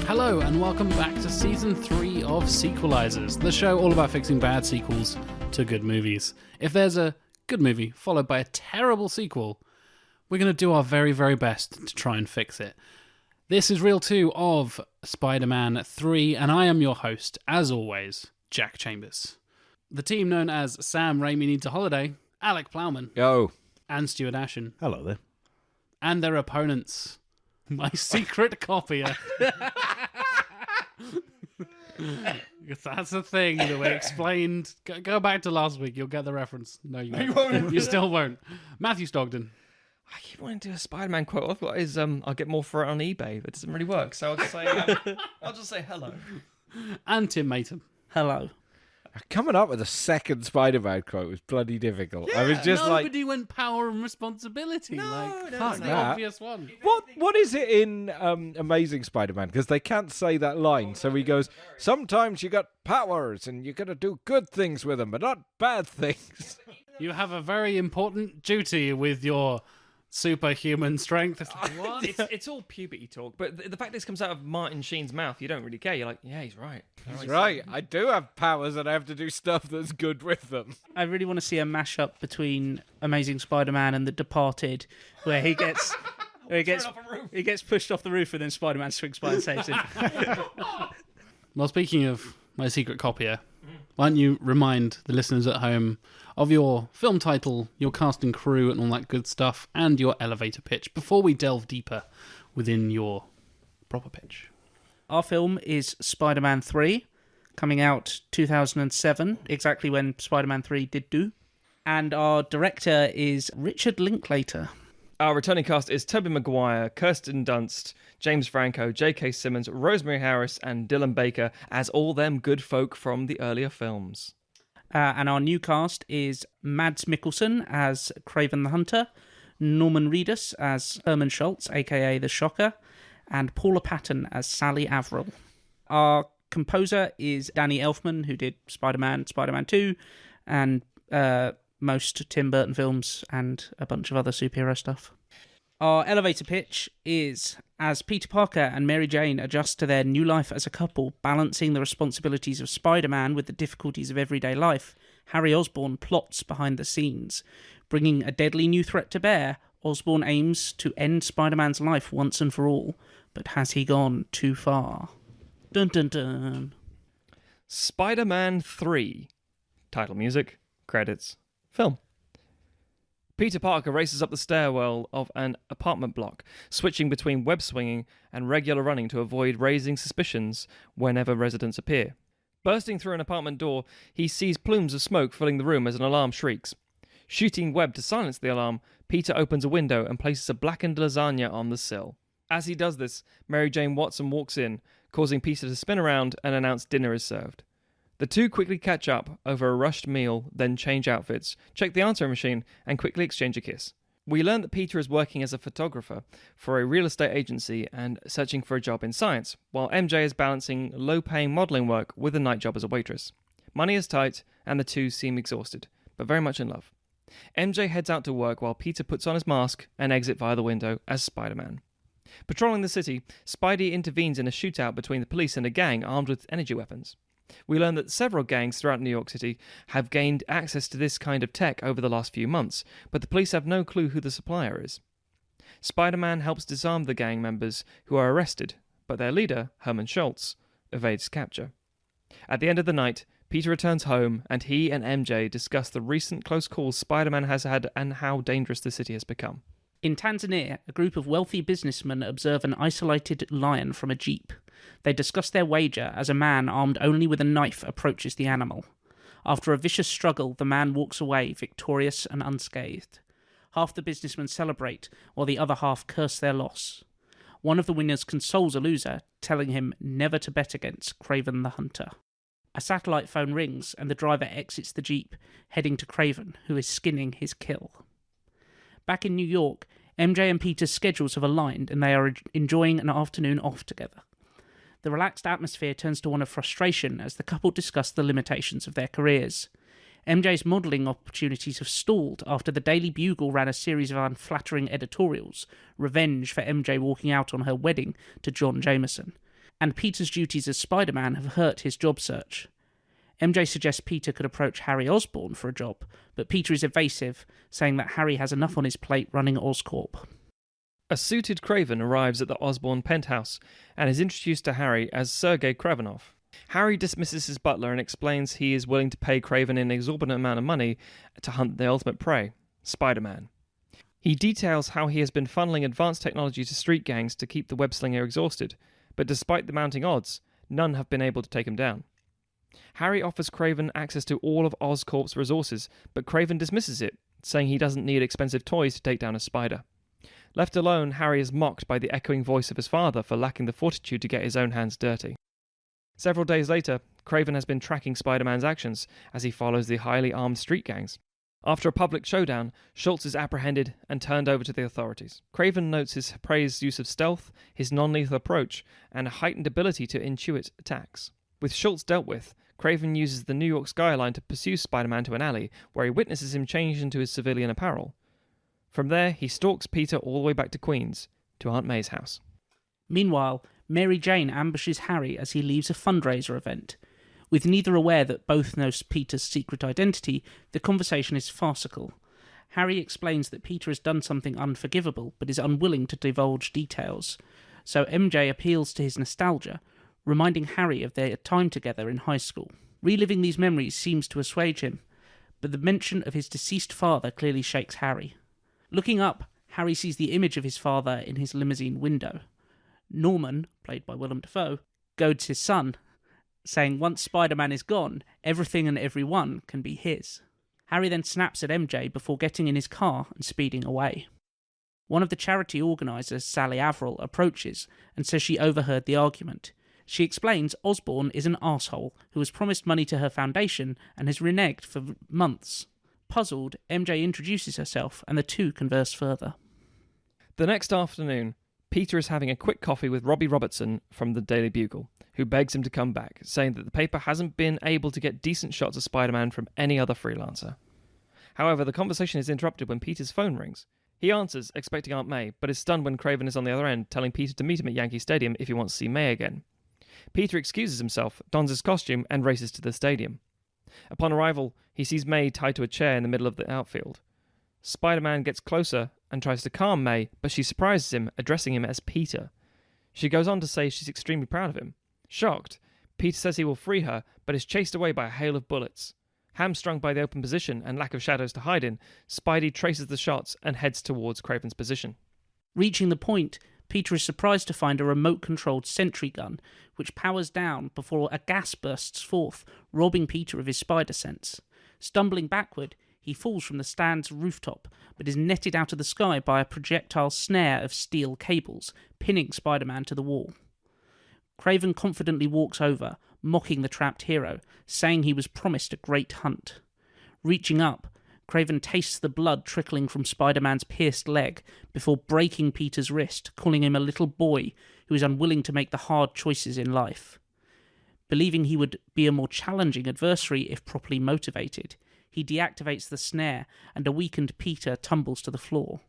Hello and welcome back to Season 3 of Sequelisers, the show all about fixing bad sequels to good movies. If there's a good movie followed by a terrible sequel, we're going to do our very, very best to try and fix it. This is Reel 2 of Spider-Man 3, and I am your host, as always, Jack Chambers. The team known as Sam Raimi Needs a Holiday, Alec Plowman, Yo, and Stuart Ashen. Hello there. And their opponents, my secret copier. That's the thing that we explained. Go back to last week, you'll get the reference. No, you won't. You still won't. Matthew Stogdon. I keep wanting to do a Spider-Man quote. All I've got is I'll get more for it on eBay, but it doesn't really work. So I'll just say hello. And Tim Maytom. Hello. Coming up with a second Spider-Man quote was bloody difficult. Yeah, I was just nobody went power and responsibility. That's the obvious one. What is it in Amazing Spider-Man? Because they can't say that line. So he goes, sometimes you got powers and you got to do good things with them, but not bad things. You have a very important duty with your superhuman strength. It's like, what? It's all puberty talk, but the fact this comes out of Martin Sheen's mouth, you don't really care. You're like, yeah, he's right. That's right. I do have powers and I have to do stuff that's good with them. I really want to see a mashup between Amazing Spider-Man and The Departed, where he gets he gets pushed off the roof and then Spider-Man swings by and saves him. Well, speaking of my secret copier, why don't you remind the listeners at home of your film title, your cast and crew and all that good stuff, and your elevator pitch before we delve deeper within your proper pitch. Our film is Spider-Man 3, coming out 2007, exactly when Spider-Man 3 did do. And our director is Richard Linklater. Our returning cast is Tobey Maguire, Kirsten Dunst, James Franco, J.K. Simmons, Rosemary Harris, and Dylan Baker as all them good folk from the earlier films. And our new cast is Mads Mikkelsen as Kraven the Hunter, Norman Reedus as Herman Schultz, aka The Shocker, and Paula Patton as Sally Averill. Our composer is Danny Elfman, who did Spider-Man, Spider-Man 2, and most Tim Burton films and a bunch of other superhero stuff. Our elevator pitch is, as Peter Parker and Mary Jane adjust to their new life as a couple, balancing the responsibilities of Spider-Man with the difficulties of everyday life, Harry Osborn plots behind the scenes. Bringing a deadly new threat to bear, Osborn aims to end Spider-Man's life once and for all, but has he gone too far? Dun dun dun. Spider-Man 3. Title music, credits, film. Peter Parker races up the stairwell of an apartment block, switching between web swinging and regular running to avoid raising suspicions whenever residents appear. Bursting through an apartment door, he sees plumes of smoke filling the room as an alarm shrieks. Shooting web to silence the alarm, Peter opens a window and places a blackened lasagna on the sill. As he does this, Mary Jane Watson walks in, causing Peter to spin around and announce dinner is served. The two quickly catch up over a rushed meal, then change outfits, check the answering machine, and quickly exchange a kiss. We learn that Peter is working as a photographer for a real estate agency and searching for a job in science, while MJ is balancing low-paying modelling work with a night job as a waitress. Money is tight, and the two seem exhausted, but very much in love. MJ heads out to work while Peter puts on his mask and exits via the window as Spider-Man. Patrolling the city, Spidey intervenes in a shootout between the police and a gang armed with energy weapons. We learn that several gangs throughout New York City have gained access to this kind of tech over the last few months, but the police have no clue who the supplier is. Spider-Man helps disarm the gang members who are arrested, but their leader, Herman Schultz, evades capture. At the end of the night, Peter returns home, and he and MJ discuss the recent close calls Spider-Man has had and how dangerous the city has become. In Tanzania, a group of wealthy businessmen observe an isolated lion from a jeep. They discuss their wager as a man armed only with a knife approaches the animal. After a vicious struggle, the man walks away, victorious and unscathed. Half the businessmen celebrate, while the other half curse their loss. One of the winners consoles a loser, telling him never to bet against Kraven the Hunter. A satellite phone rings, and the driver exits the jeep, heading to Kraven, who is skinning his kill. Back in New York, MJ and Peter's schedules have aligned, and they are enjoying an afternoon off together. The relaxed atmosphere turns to one of frustration as the couple discuss the limitations of their careers. MJ's modelling opportunities have stalled after the Daily Bugle ran a series of unflattering editorials, revenge for MJ walking out on her wedding to John Jameson. And Peter's duties as Spider-Man have hurt his job search. MJ suggests Peter could approach Harry Osborn for a job, but Peter is evasive, saying that Harry has enough on his plate running Oscorp. A suited Craven arrives at the Osborn penthouse and is introduced to Harry as Sergei Kravenov. Harry dismisses his butler and explains he is willing to pay Craven an exorbitant amount of money to hunt the ultimate prey, Spider-Man. He details how he has been funneling advanced technology to street gangs to keep the web-slinger exhausted, but despite the mounting odds, none have been able to take him down. Harry offers Craven access to all of Oscorp's resources, but Craven dismisses it, saying he doesn't need expensive toys to take down a spider. Left alone, Harry is mocked by the echoing voice of his father for lacking the fortitude to get his own hands dirty. Several days later, Craven has been tracking Spider-Man's actions as he follows the highly armed street gangs. After a public showdown, Schultz is apprehended and turned over to the authorities. Craven notes his praised use of stealth, his non-lethal approach, and a heightened ability to intuit attacks. With Schultz dealt with, Craven uses the New York skyline to pursue Spider-Man to an alley, where he witnesses him change into his civilian apparel. From there, he stalks Peter all the way back to Queens, to Aunt May's house. Meanwhile, Mary Jane ambushes Harry as he leaves a fundraiser event. With neither aware that both know Peter's secret identity, the conversation is farcical. Harry explains that Peter has done something unforgivable, but is unwilling to divulge details. So MJ appeals to his nostalgia, reminding Harry of their time together in high school. Reliving these memories seems to assuage him, but the mention of his deceased father clearly shakes Harry. Looking up, Harry sees the image of his father in his limousine window. Norman, played by Willem Dafoe, goads his son, saying once Spider-Man is gone, everything and everyone can be his. Harry then snaps at MJ before getting in his car and speeding away. One of the charity organisers, Sally Averill, approaches and says she overheard the argument. She explains Osborn is an arsehole who has promised money to her foundation and has reneged for months. Puzzled, MJ introduces herself and the two converse further. The next afternoon, Peter is having a quick coffee with Robbie Robertson from the Daily Bugle, who begs him to come back, saying that the paper hasn't been able to get decent shots of Spider-Man from any other freelancer. However, the conversation is interrupted when Peter's phone rings. He answers, expecting Aunt May, but is stunned when Craven is on the other end, telling Peter to meet him at Yankee Stadium if he wants to see May again. Peter excuses himself, dons his costume, and races to the stadium. Upon arrival, he sees May tied to a chair in the middle of the outfield. Spider-Man gets closer and tries to calm May, but she surprises him, addressing him as Peter. She goes on to say she's extremely proud of him. Shocked, Peter says he will free her, but is chased away by a hail of bullets. Hamstrung by the open position and lack of shadows to hide in, Spidey traces the shots and heads towards Craven's position. Reaching the point, Peter is surprised to find a remote-controlled sentry gun, which powers down before a gas bursts forth, robbing Peter of his spider sense. Stumbling backward, he falls from the stand's rooftop, but is netted out of the sky by a projectile snare of steel cables, pinning Spider-Man to the wall. Craven confidently walks over, mocking the trapped hero, saying he was promised a great hunt. Reaching up, Craven tastes the blood trickling from Spider-Man's pierced leg before breaking Peter's wrist, calling him a little boy who is unwilling to make the hard choices in life. Believing he would be a more challenging adversary if properly motivated, he deactivates the snare and a weakened Peter tumbles to the floor.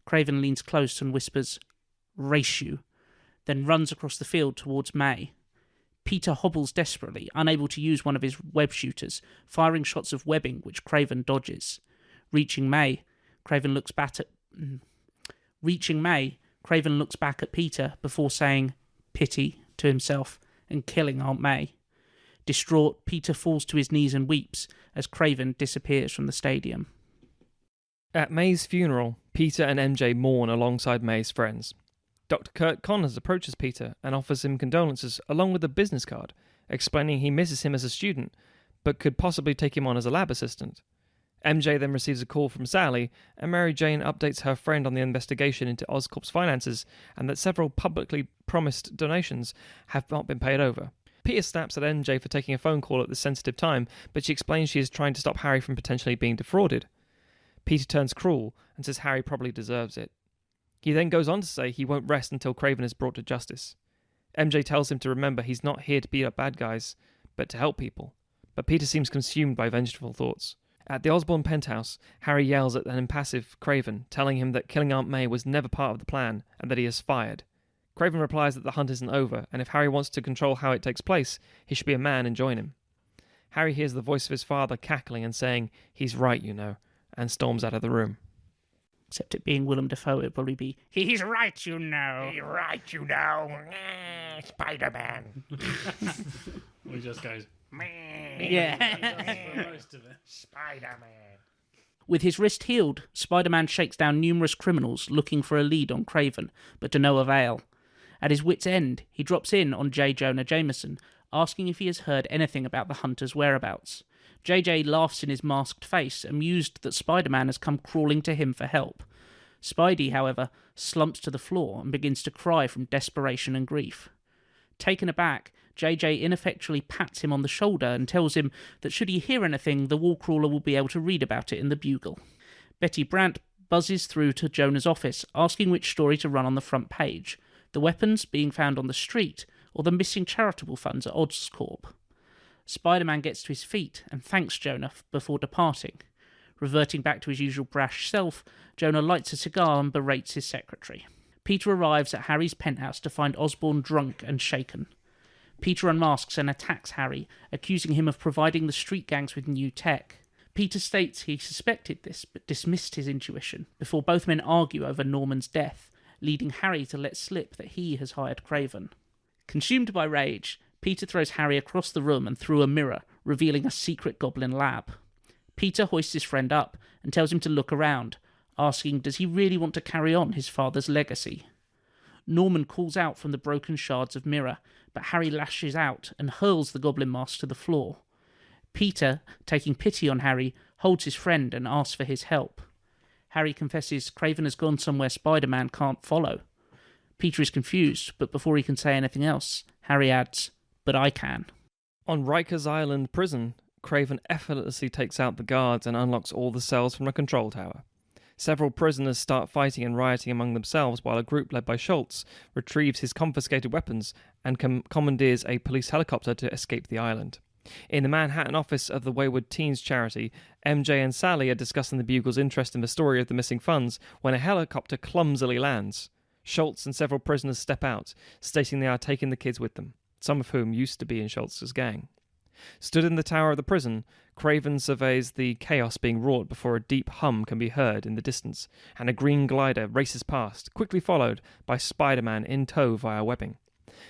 Craven leans close and whispers, "Race you," then runs across the field towards May. Peter hobbles desperately, unable to use one of his web shooters, firing shots of webbing which Craven dodges. Reaching May, Craven looks back at Peter before saying "pity" to himself and killing Aunt May. Distraught, Peter falls to his knees and weeps as Craven disappears from the stadium. At May's funeral, Peter and MJ mourn alongside May's friends. Dr. Kurt Connors approaches Peter and offers him condolences along with a business card, explaining he misses him as a student, but could possibly take him on as a lab assistant. MJ then receives a call from Sally, and Mary Jane updates her friend on the investigation into Oscorp's finances and that several publicly promised donations have not been paid over. Peter snaps at MJ for taking a phone call at this sensitive time, but she explains she is trying to stop Harry from potentially being defrauded. Peter turns cruel and says Harry probably deserves it. He then goes on to say he won't rest until Craven is brought to justice. MJ tells him to remember he's not here to beat up bad guys, but to help people. but Peter seems consumed by vengeful thoughts. At the Osborne penthouse, Harry yells at an impassive Craven, telling him that killing Aunt May was never part of the plan and that he is fired. Craven replies that the hunt isn't over, and if Harry wants to control how it takes place, he should be a man and join him. Harry hears the voice of his father cackling and saying, "He's right, you know," and storms out of the room. Except it being Willem Dafoe, it'd probably be, "He's right, you know." He's right, you know. Spider-Man. He just goes, Yeah. for most of it. Spider-Man. With his wrist healed, Spider-Man shakes down numerous criminals looking for a lead on Craven, but to no avail. At his wit's end, he drops in on J. Jonah Jameson, asking if he has heard anything about the hunter's whereabouts. JJ laughs in his masked face, amused that Spider-Man has come crawling to him for help. Spidey, however, slumps to the floor and begins to cry from desperation and grief. Taken aback, JJ ineffectually pats him on the shoulder and tells him that should he hear anything, the Wallcrawler will be able to read about it in the Bugle. Betty Brandt buzzes through to Jonah's office, asking which story to run on the front page, the weapons being found on the street, or the missing charitable funds at Oscorp. Spider-Man gets to his feet and thanks Jonah before departing. Reverting back to his usual brash self, Jonah lights a cigar and berates his secretary. Peter arrives at Harry's penthouse to find Osborn drunk and shaken. Peter unmasks and attacks Harry, accusing him of providing the street gangs with new tech. Peter states he suspected this, but dismissed his intuition, before both men argue over Norman's death, leading Harry to let slip that he has hired Craven. Consumed by rage, Peter throws Harry across the room and through a mirror, revealing a secret goblin lab. Peter hoists his friend up and tells him to look around, asking does he really want to carry on his father's legacy. Norman calls out from the broken shards of mirror, but Harry lashes out and hurls the goblin mask to the floor. Peter, taking pity on Harry, holds his friend and asks for his help. Harry confesses Craven has gone somewhere Spider-Man can't follow. Peter is confused, but before he can say anything else, Harry adds, "But I can." On Rikers Island prison, Craven effortlessly takes out the guards and unlocks all the cells from a control tower. Several prisoners start fighting and rioting among themselves while a group led by Schultz retrieves his confiscated weapons and commandeers a police helicopter to escape the island. In the Manhattan office of the Wayward Teens charity, MJ and Sally are discussing the Bugle's interest in the story of the missing funds when a helicopter clumsily lands. Schultz and several prisoners step out, stating they are taking the kids with them, some of whom used to be in Schultz's gang. Stood in the tower of the prison, Craven surveys the chaos being wrought before a deep hum can be heard in the distance, and a green glider races past, quickly followed by Spider-Man in tow via webbing.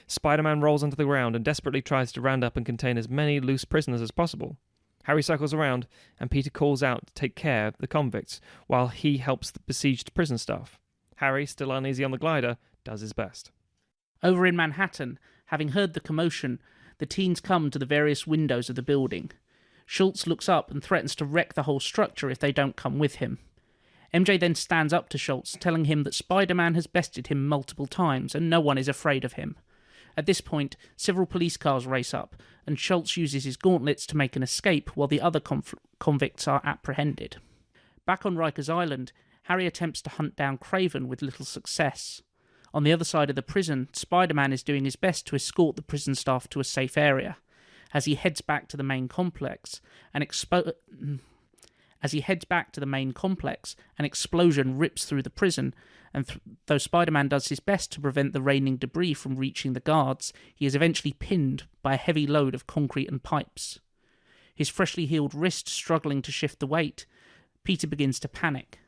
Spider-Man rolls onto the ground and desperately tries to round up and contain as many loose prisoners as possible. Harry circles around, and Peter calls out to take care of the convicts, while he helps the besieged prison staff. Harry, still uneasy on the glider, does his best. Over in Manhattan, having heard the commotion, the teens come to the various windows of the building. Schultz looks up and threatens to wreck the whole structure if they don't come with him. MJ then stands up to Schultz, telling him that Spider-Man has bested him multiple times and no one is afraid of him. At this point, several police cars race up, and Schultz uses his gauntlets to make an escape while the other convicts are apprehended. Back on Rikers Island, Harry attempts to hunt down Craven with little success. On the other side of the prison, Spider-Man is doing his best to escort the prison staff to a safe area. As he heads back to the main complex, an explosion rips through the prison, and though Spider-Man does his best to prevent the raining debris from reaching the guards, he is eventually pinned by a heavy load of concrete and pipes. His freshly healed wrist struggling to shift the weight, Peter begins to panic.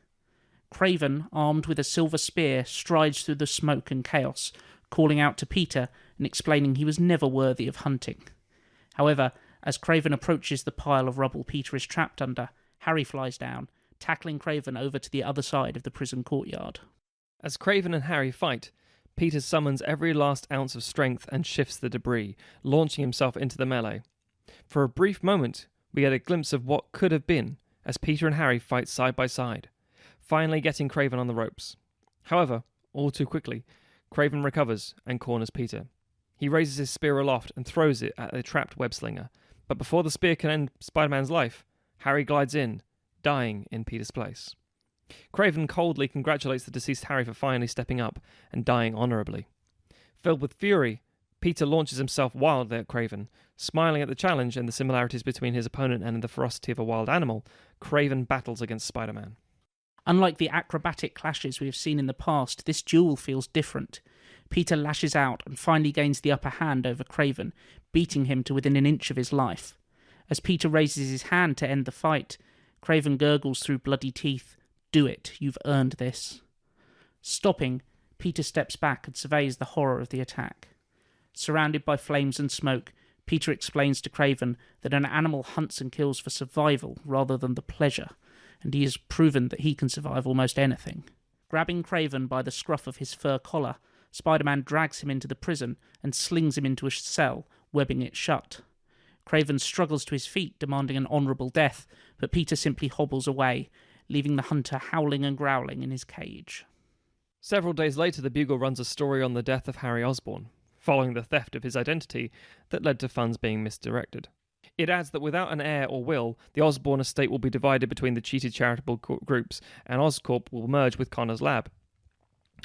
Craven, armed with a silver spear, strides through the smoke and chaos, calling out to Peter and explaining he was never worthy of hunting. However, as Craven approaches the pile of rubble Peter is trapped under, Harry flies down, tackling Craven over to the other side of the prison courtyard. As Craven and Harry fight, Peter summons every last ounce of strength and shifts the debris, launching himself into the melee. For a brief moment, we get a glimpse of what could have been, as Peter and Harry fight side by side, finally getting Craven on the ropes. However, all too quickly, Craven recovers and corners Peter. He raises his spear aloft and throws it at the trapped web-slinger, but before the spear can end Spider-Man's life, Harry glides in, dying in Peter's place. Craven coldly congratulates the deceased Harry for finally stepping up and dying honourably. Filled with fury, Peter launches himself wildly at Craven. Smiling at the challenge and the similarities between his opponent and the ferocity of a wild animal, Craven battles against Spider-Man. Unlike the acrobatic clashes we have seen in the past, this duel feels different. Peter lashes out and finally gains the upper hand over Craven, beating him to within an inch of his life. As Peter raises his hand to end the fight, Craven gurgles through bloody teeth, "Do it, you've earned this." Stopping, Peter steps back and surveys the horror of the attack. Surrounded by flames and smoke, Peter explains to Craven that an animal hunts and kills for survival rather than the pleasure, and he has proven that he can survive almost anything. Grabbing Craven by the scruff of his fur collar, Spider-Man drags him into the prison and slings him into a cell, webbing it shut. Craven struggles to his feet, demanding an honourable death, but Peter simply hobbles away, leaving the hunter howling and growling in his cage. Several days later, the Bugle runs a story on the death of Harry Osborn, following the theft of his identity that led to funds being misdirected. It adds that without an heir or will, the Osborn estate will be divided between the cheated charitable groups, and Oscorp will merge with Connor's lab.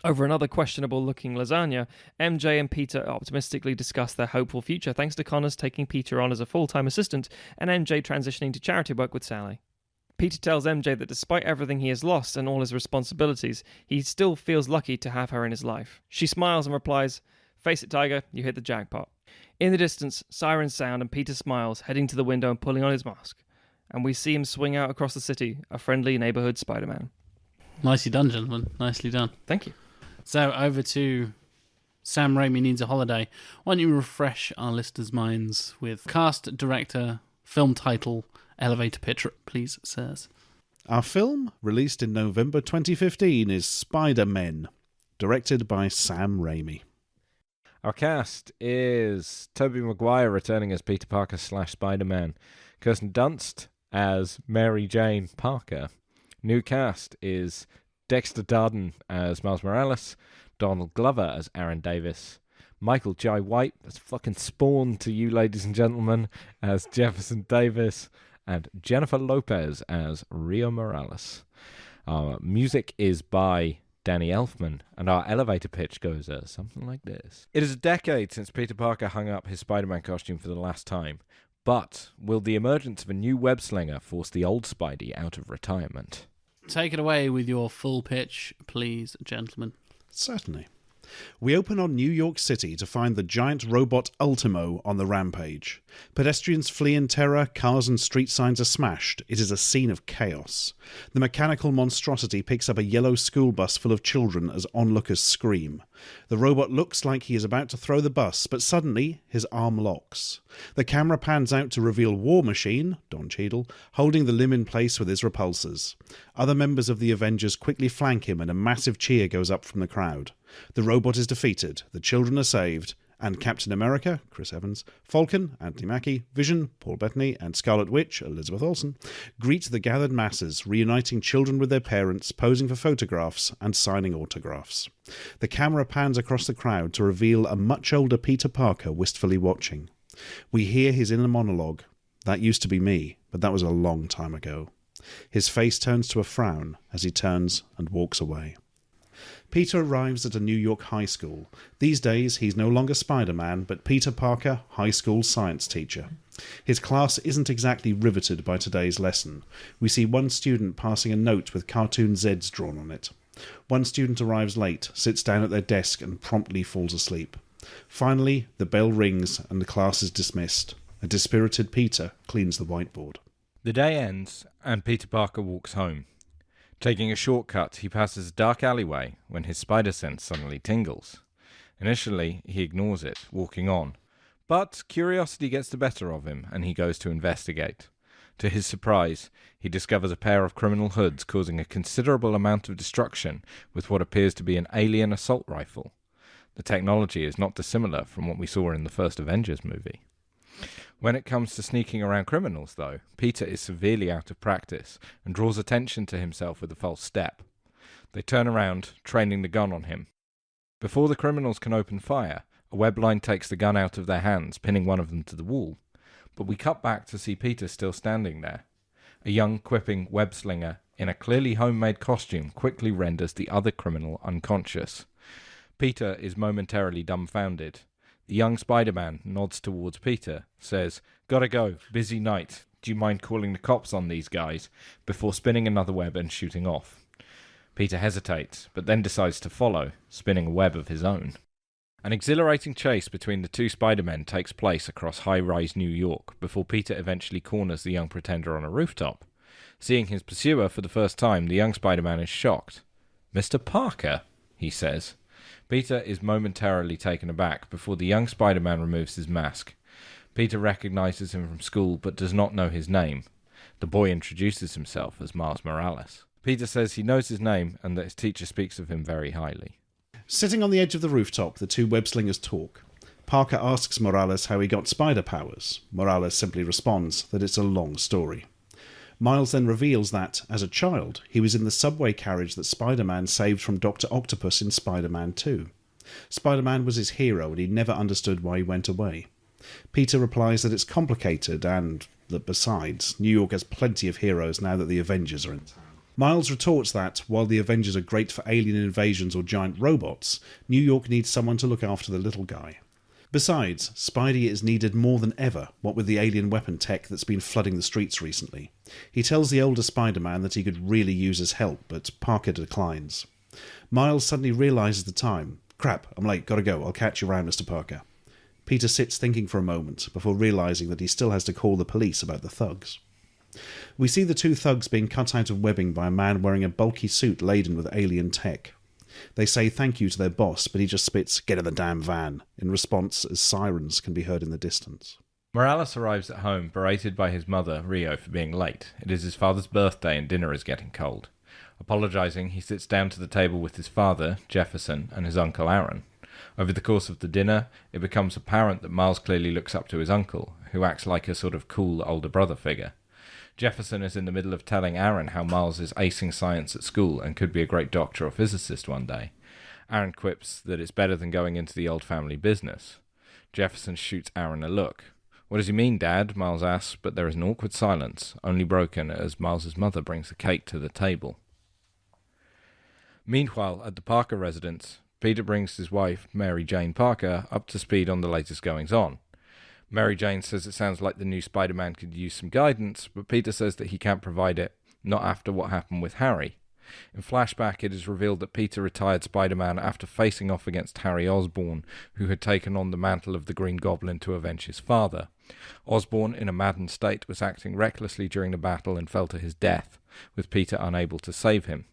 Over another questionable-looking lasagna, MJ and Peter optimistically discuss their hopeful future thanks to Connor's taking Peter on as a full-time assistant and MJ transitioning to charity work with Sally. Peter tells MJ that despite everything he has lost and all his responsibilities, he still feels lucky to have her in his life. She smiles and replies, "Face it, Tiger, you hit the jackpot." In the distance, sirens sound and Peter smiles, heading to the window and pulling on his mask. And we see him swing out across the city, a friendly neighbourhood Spider-Man. Nicely done, gentlemen. Nicely done. Thank you. So over to Sam Raimi Needs a Holiday. Why don't you refresh our listeners' minds with cast, director, film title, elevator pitch, please, sirs. Our film, released in November 2015, is Spider-Men, directed by Sam Raimi. Our cast is Tobey Maguire returning as Peter Parker / Spider-Man, Kirsten Dunst as Mary Jane Parker. New cast is Dexter Darden as Miles Morales, Donald Glover as Aaron Davis, Michael Jai White, that's fucking Spawn to you ladies and gentlemen, as Jefferson Davis, and Jennifer Lopez as Rio Morales. Our music is by Danny Elfman, and our elevator pitch goes something like this. It is a decade since Peter Parker hung up his Spider-Man costume for the last time, but will the emergence of a new web-slinger force the old Spidey out of retirement? Take it away with your full pitch, please, gentlemen. Certainly. We open on New York City to find the giant robot Ultimo on the rampage. Pedestrians flee in terror, cars and street signs are smashed. It is a scene of chaos. The mechanical monstrosity picks up a yellow school bus full of children as onlookers scream. The robot looks like he is about to throw the bus, but suddenly his arm locks. The camera pans out to reveal War Machine, Don Cheadle, holding the limb in place with his repulsors. Other members of the Avengers quickly flank him and a massive cheer goes up from the crowd. The robot is defeated, the children are saved, and Captain America, Chris Evans, Falcon, Anthony Mackie, Vision, Paul Bettany, and Scarlet Witch, Elizabeth Olsen, greet the gathered masses, reuniting children with their parents, posing for photographs and signing autographs. The camera pans across the crowd to reveal a much older Peter Parker wistfully watching. We hear his inner monologue. "That used to be me, but that was a long time ago." His face turns to a frown as he turns and walks away. Peter arrives at a New York high school. These days, he's no longer Spider-Man, but Peter Parker, high school science teacher. His class isn't exactly riveted by today's lesson. We see one student passing a note with cartoon Zs drawn on it. One student arrives late, sits down at their desk and promptly falls asleep. Finally, the bell rings and the class is dismissed. A dispirited Peter cleans the whiteboard. The day ends, and Peter Parker walks home. Taking a shortcut, he passes a dark alleyway when his spider sense suddenly tingles. Initially, he ignores it, walking on. But curiosity gets the better of him, and he goes to investigate. To his surprise, he discovers a pair of criminal hoods causing a considerable amount of destruction with what appears to be an alien assault rifle. The technology is not dissimilar from what we saw in the first Avengers movie. When it comes to sneaking around criminals, though, Peter is severely out of practice and draws attention to himself with a false step. They turn around, training the gun on him. Before the criminals can open fire, a web line takes the gun out of their hands, pinning one of them to the wall. But we cut back to see Peter still standing there. A young, quipping web-slinger in a clearly homemade costume quickly renders the other criminal unconscious. Peter is momentarily dumbfounded. The young Spider-Man nods towards Peter, says, "Gotta go, busy night. Do you mind calling the cops on these guys?" before spinning another web and shooting off. Peter hesitates, but then decides to follow, spinning a web of his own. An exhilarating chase between the two Spider-Men takes place across high-rise New York before Peter eventually corners the young pretender on a rooftop. Seeing his pursuer for the first time, the young Spider-Man is shocked. "Mr. Parker," he says. Peter is momentarily taken aback before the young Spider-Man removes his mask. Peter recognizes him from school but does not know his name. The boy introduces himself as Miles Morales. Peter says he knows his name and that his teacher speaks of him very highly. Sitting on the edge of the rooftop, the two web-slingers talk. Parker asks Morales how he got spider powers. Morales simply responds that it's a long story. Miles then reveals that, as a child, he was in the subway carriage that Spider-Man saved from Dr. Octopus in Spider-Man 2. Spider-Man was his hero and he never understood why he went away. Peter replies that it's complicated and that besides, New York has plenty of heroes now that the Avengers are in town. Miles retorts that, while the Avengers are great for alien invasions or giant robots, New York needs someone to look after the little guy. Besides, Spidey is needed more than ever, what with the alien weapon tech that's been flooding the streets recently. He tells the older Spider-Man that he could really use his help, but Parker declines. Miles suddenly realises the time. "Crap, I'm late, gotta go, I'll catch you around, Mr. Parker." Peter sits thinking for a moment, before realising that he still has to call the police about the thugs. We see the two thugs being cut out of webbing by a man wearing a bulky suit laden with alien tech. They say thank you to their boss, but he just spits, "Get in the damn van," in response as sirens can be heard in the distance. Morales arrives at home, berated by his mother, Rio, for being late. It is his father's birthday and dinner is getting cold. Apologising, he sits down to the table with his father, Jefferson, and his uncle Aaron. Over the course of the dinner, it becomes apparent that Miles clearly looks up to his uncle, who acts like a sort of cool older brother figure. Jefferson is in the middle of telling Aaron how Miles is acing science at school and could be a great doctor or physicist one day. Aaron quips that it's better than going into the old family business. Jefferson shoots Aaron a look. "What does he mean, Dad?" Miles asks, but there is an awkward silence, only broken as Miles's mother brings the cake to the table. Meanwhile, at the Parker residence, Peter brings his wife, Mary Jane Parker, up to speed on the latest goings-on. Mary Jane says it sounds like the new Spider-Man could use some guidance, but Peter says that he can't provide it, not after what happened with Harry. In flashback, it is revealed that Peter retired Spider-Man after facing off against Harry Osborn, who had taken on the mantle of the Green Goblin to avenge his father. Osborn, in a maddened state, was acting recklessly during the battle and fell to his death, with Peter unable to save him.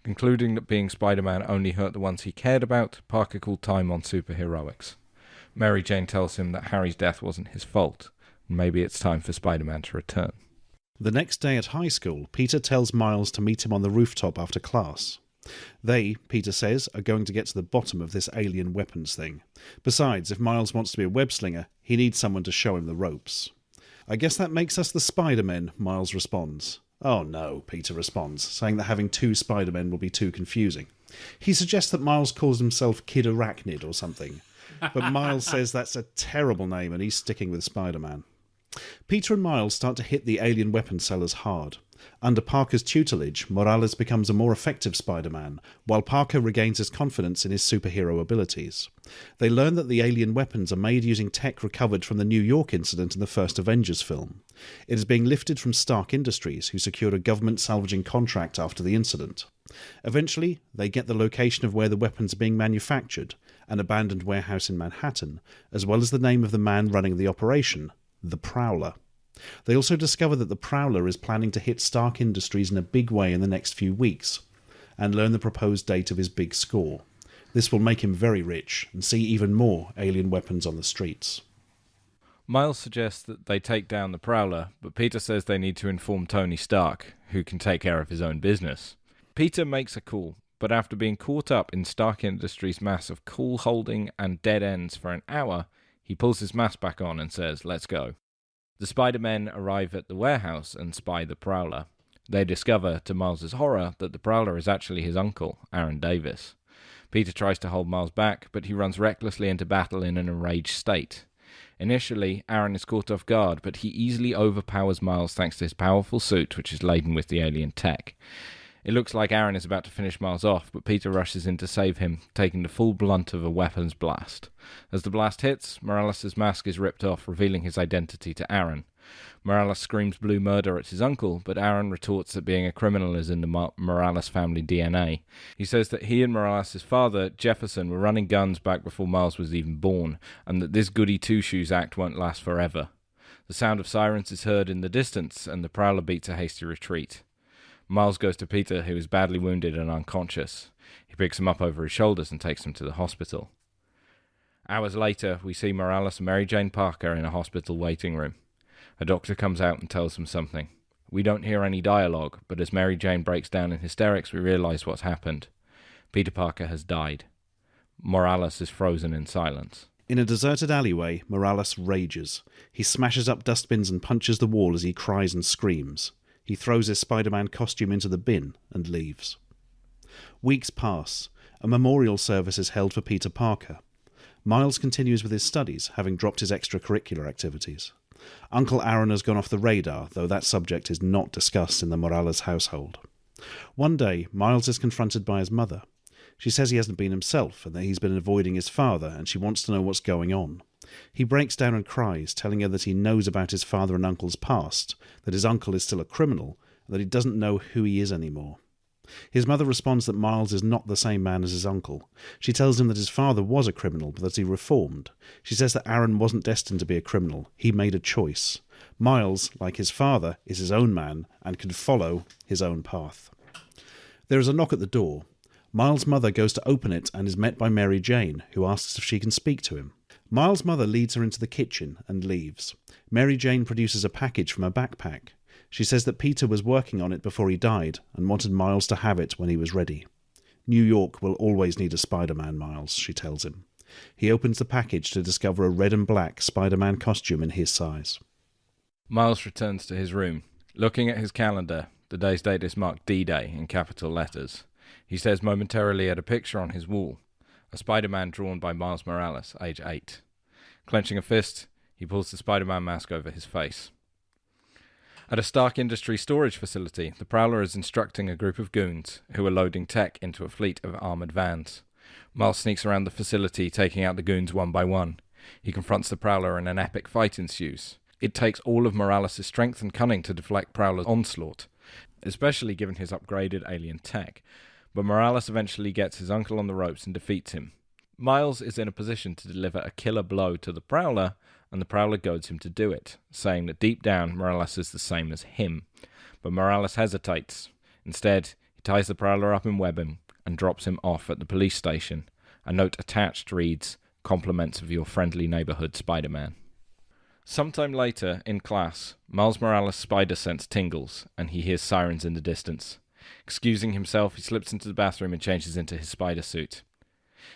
Concluding that being Spider-Man only hurt the ones he cared about, Parker called time on superheroics. Mary Jane tells him that Harry's death wasn't his fault, and maybe it's time for Spider-Man to return. The next day at high school, Peter tells Miles to meet him on the rooftop after class. They, Peter says, are going to get to the bottom of this alien weapons thing. Besides, if Miles wants to be a web-slinger, he needs someone to show him the ropes. "I guess that makes us the Spider-Men," Miles responds. "Oh no," Peter responds, saying that having two Spider-Men will be too confusing. He suggests that Miles calls himself Kid Arachnid or something. But Miles says that's a terrible name and he's sticking with Spider-Man. Peter and Miles start to hit the alien weapon sellers hard. Under Parker's tutelage, Morales becomes a more effective Spider-Man, while Parker regains his confidence in his superhero abilities. They learn that the alien weapons are made using tech recovered from the New York incident in the first Avengers film. It is being lifted from Stark Industries, who secured a government salvaging contract after the incident. Eventually, they get the location of where the weapons are being manufactured, an abandoned warehouse in Manhattan, as well as the name of the man running the operation, the Prowler. They also discover that the Prowler is planning to hit Stark Industries in a big way in the next few weeks, and learn the proposed date of his big score. This will make him very rich, and see even more alien weapons on the streets. Miles suggests that they take down the Prowler, but Peter says they need to inform Tony Stark, who can take care of his own business. Peter makes a call, but after being caught up in Stark Industries' mass of cool holding and dead ends for an hour, he pulls his mask back on and says, "Let's go." The Spider-Men arrive at the warehouse and spy the Prowler. They discover, to Miles' horror, that the Prowler is actually his uncle, Aaron Davis. Peter tries to hold Miles back, but he runs recklessly into battle in an enraged state. Initially, Aaron is caught off guard, but he easily overpowers Miles thanks to his powerful suit, which is laden with the alien tech. It looks like Aaron is about to finish Miles off, but Peter rushes in to save him, taking the full blunt of a weapon's blast. As the blast hits, Morales' mask is ripped off, revealing his identity to Aaron. Morales screams blue murder at his uncle, but Aaron retorts that being a criminal is in the Morales family DNA. He says that he and Morales' father, Jefferson, were running guns back before Miles was even born, and that this goody two-shoes act won't last forever. The sound of sirens is heard in the distance, and the Prowler beats a hasty retreat. Miles goes to Peter, who is badly wounded and unconscious. He picks him up over his shoulders and takes him to the hospital. Hours later, we see Morales and Mary Jane Parker in a hospital waiting room. A doctor comes out and tells them something. We don't hear any dialogue, but as Mary Jane breaks down in hysterics, we realize what's happened. Peter Parker has died. Morales is frozen in silence. In a deserted alleyway, Morales rages. He smashes up dustbins and punches the wall as he cries and screams. He throws his Spider-Man costume into the bin and leaves. Weeks pass. A memorial service is held for Peter Parker. Miles continues with his studies, having dropped his extracurricular activities. Uncle Aaron has gone off the radar, though that subject is not discussed in the Morales household. One day, Miles is confronted by his mother. She says he hasn't been himself and that he's been avoiding his father, and she wants to know what's going on. He breaks down and cries, telling her that he knows about his father and uncle's past, that his uncle is still a criminal, and that he doesn't know who he is anymore. His mother responds that Miles is not the same man as his uncle. She tells him that his father was a criminal, but that he reformed. She says that Aaron wasn't destined to be a criminal. He made a choice. Miles, like his father, is his own man and can follow his own path. There is a knock at the door. Miles' mother goes to open it and is met by Mary Jane, who asks if she can speak to him. Miles' mother leads her into the kitchen and leaves. Mary Jane produces a package from her backpack. She says that Peter was working on it before he died and wanted Miles to have it when he was ready. New York will always need a Spider-Man, Miles, she tells him. He opens the package to discover a red and black Spider-Man costume in his size. Miles returns to his room. Looking at his calendar, the day's date is marked D-Day in capital letters. He stares momentarily at a picture on his wall, a Spider-Man drawn by Miles Morales, age 8. Clenching a fist, he pulls the Spider-Man mask over his face. At a Stark Industries storage facility, the Prowler is instructing a group of goons who are loading tech into a fleet of armoured vans. Miles sneaks around the facility, taking out the goons one by one. He confronts the Prowler and an epic fight ensues. It takes all of Morales' strength and cunning to deflect Prowler's onslaught, especially given his upgraded alien tech. But Morales eventually gets his uncle on the ropes and defeats him. Miles is in a position to deliver a killer blow to the Prowler, and the Prowler goads him to do it, saying that deep down Morales is the same as him. But Morales hesitates. Instead, he ties the Prowler up in webbing and drops him off at the police station. A note attached reads, "Compliments of your friendly neighborhood Spider-Man." Sometime later, in class, Miles Morales' spider sense tingles, and he hears sirens in the distance. Excusing himself, he slips into the bathroom and changes into his spider suit.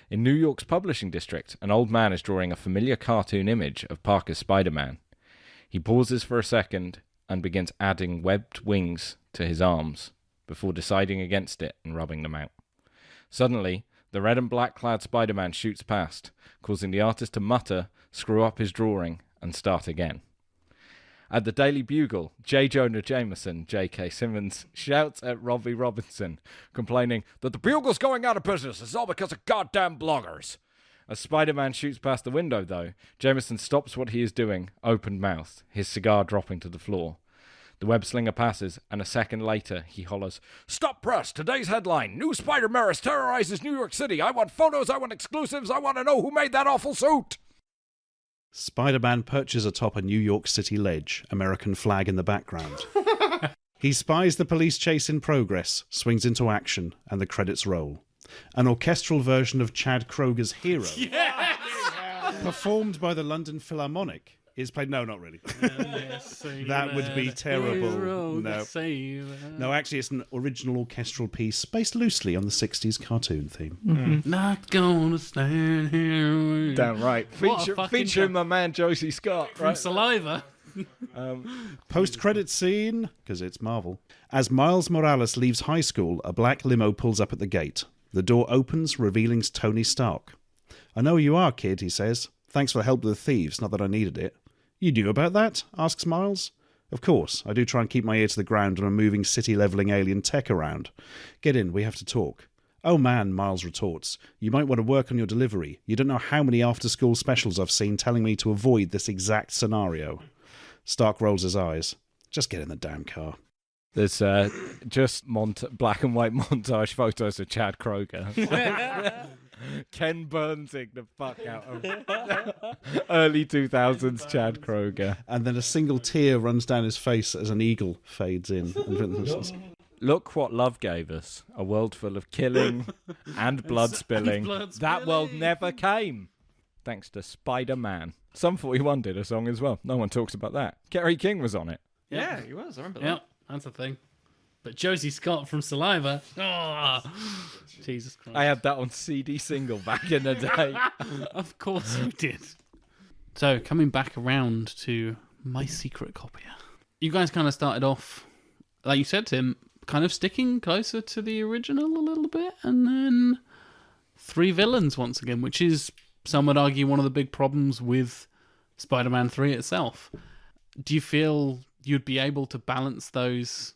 In New York's publishing district, an old man is drawing a familiar cartoon image of Parker's Spider-Man. He pauses for a second and begins adding webbed wings to his arms, before deciding against it and rubbing them out. Suddenly, the red and black clad Spider-Man shoots past, causing the artist to mutter, screw up his drawing, and start again. At the Daily Bugle, J. Jonah Jameson, J.K. Simmons, shouts at Robbie Robinson, complaining that the Bugle's going out of business. It's all because of goddamn bloggers. As Spider-Man shoots past the window, though, Jameson stops what he is doing, open-mouthed, his cigar dropping to the floor. The web-slinger passes, and a second later, he hollers, "Stop press! Today's headline! New Spider-Maris terrorizes New York City! I want photos! I want exclusives! I want to know who made that awful suit!" Spider-Man perches atop a New York City ledge, American flag in the background. He spies the police chase in progress, swings into action, and the credits roll. An orchestral version of Chad Kroger's Hero, performed by the London Philharmonic, is played... No, not really. That would be terrible. No, actually, it's an original orchestral piece based loosely on the 60s cartoon theme. Mm-hmm. Not gonna stand here. Damn right. Featuring my man Josie Scott, From right? Saliva. Post-credit scene, because it's Marvel. As Miles Morales leaves high school, a black limo pulls up at the gate. The door opens, revealing Tony Stark. "I know who you are, kid," he says. "Thanks for the help with the thieves, not that I needed it." "You knew about that?" asks Miles. Of course, I do try and keep my ear to the ground when I'm moving city-levelling alien tech around. Get in, we have to talk. Oh man, Miles retorts. You might want to work on your delivery. You don't know how many after-school specials I've seen telling me to avoid this exact scenario. Stark rolls his eyes. Just get in the damn car. There's just black and white montage photos of Chad Kroger. Ken Burnsing the fuck out of early 2000s Chad Kroger. And then a single tear runs down his face as an eagle fades in. Look what love gave us. A world full of killing and blood spilling. That world never came. Thanks to Spider-Man. Sum 41 did a song as well. No one talks about that. Kerry King was on it. Yeah, he was. I remember that. Yep, that's a thing. But Josie Scott from Saliva. Oh, Jesus Christ. I had that on CD single back in the day. Of course you did. So, coming back around to My Secret Copier. You guys kind of started off, like you said, Tim, kind of sticking closer to the original a little bit, and then 3 villains once again, which is, some would argue, one of the big problems with Spider-Man 3 itself. Do you feel you'd be able to balance those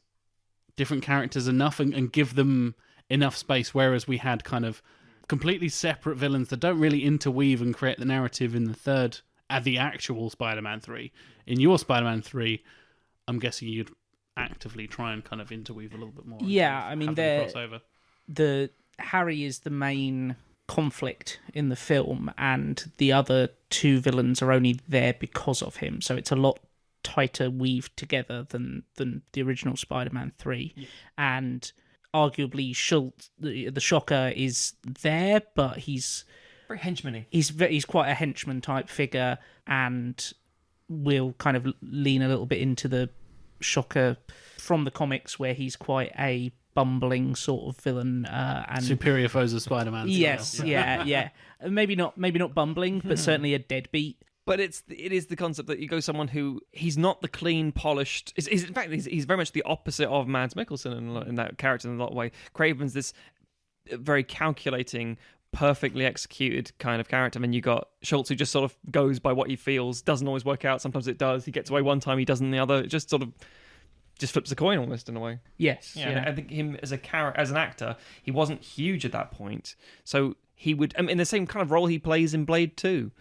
different characters enough and give them enough space, whereas we had kind of completely separate villains that don't really interweave and create the narrative in the third, at the actual Spider-Man 3. In your Spider-Man 3, I'm guessing you'd actively try and kind of interweave a little bit more. Yeah, I mean, crossover. The Harry is the main conflict in the film, and the other 2 villains are only there because of him. So it's a lot tighter weaved together than the original Spider-Man 3. Yeah. And arguably Schultz, the Shocker, is there, but he's very henchman-y. He's quite a henchman type figure, and will kind of lean a little bit into the Shocker from the comics, where he's quite a bumbling sort of villain, and superior foes of Spider-Man. Yes, yeah. Maybe not bumbling, but certainly a deadbeat. But it is the concept that you go someone who, he's not the clean, polished. In fact, he's very much the opposite of Mads Mikkelsen in that character in a lot of ways. Craven's this very calculating, perfectly executed kind of character. And then you got Schultz, who just sort of goes by what he feels. Doesn't always work out. Sometimes it does. He gets away one time, he doesn't the other. It just sort of just flips a coin almost in a way. Yes. Yeah. I think him as an actor, he wasn't huge at that point. So he would, in the same kind of role he plays in Blade 2.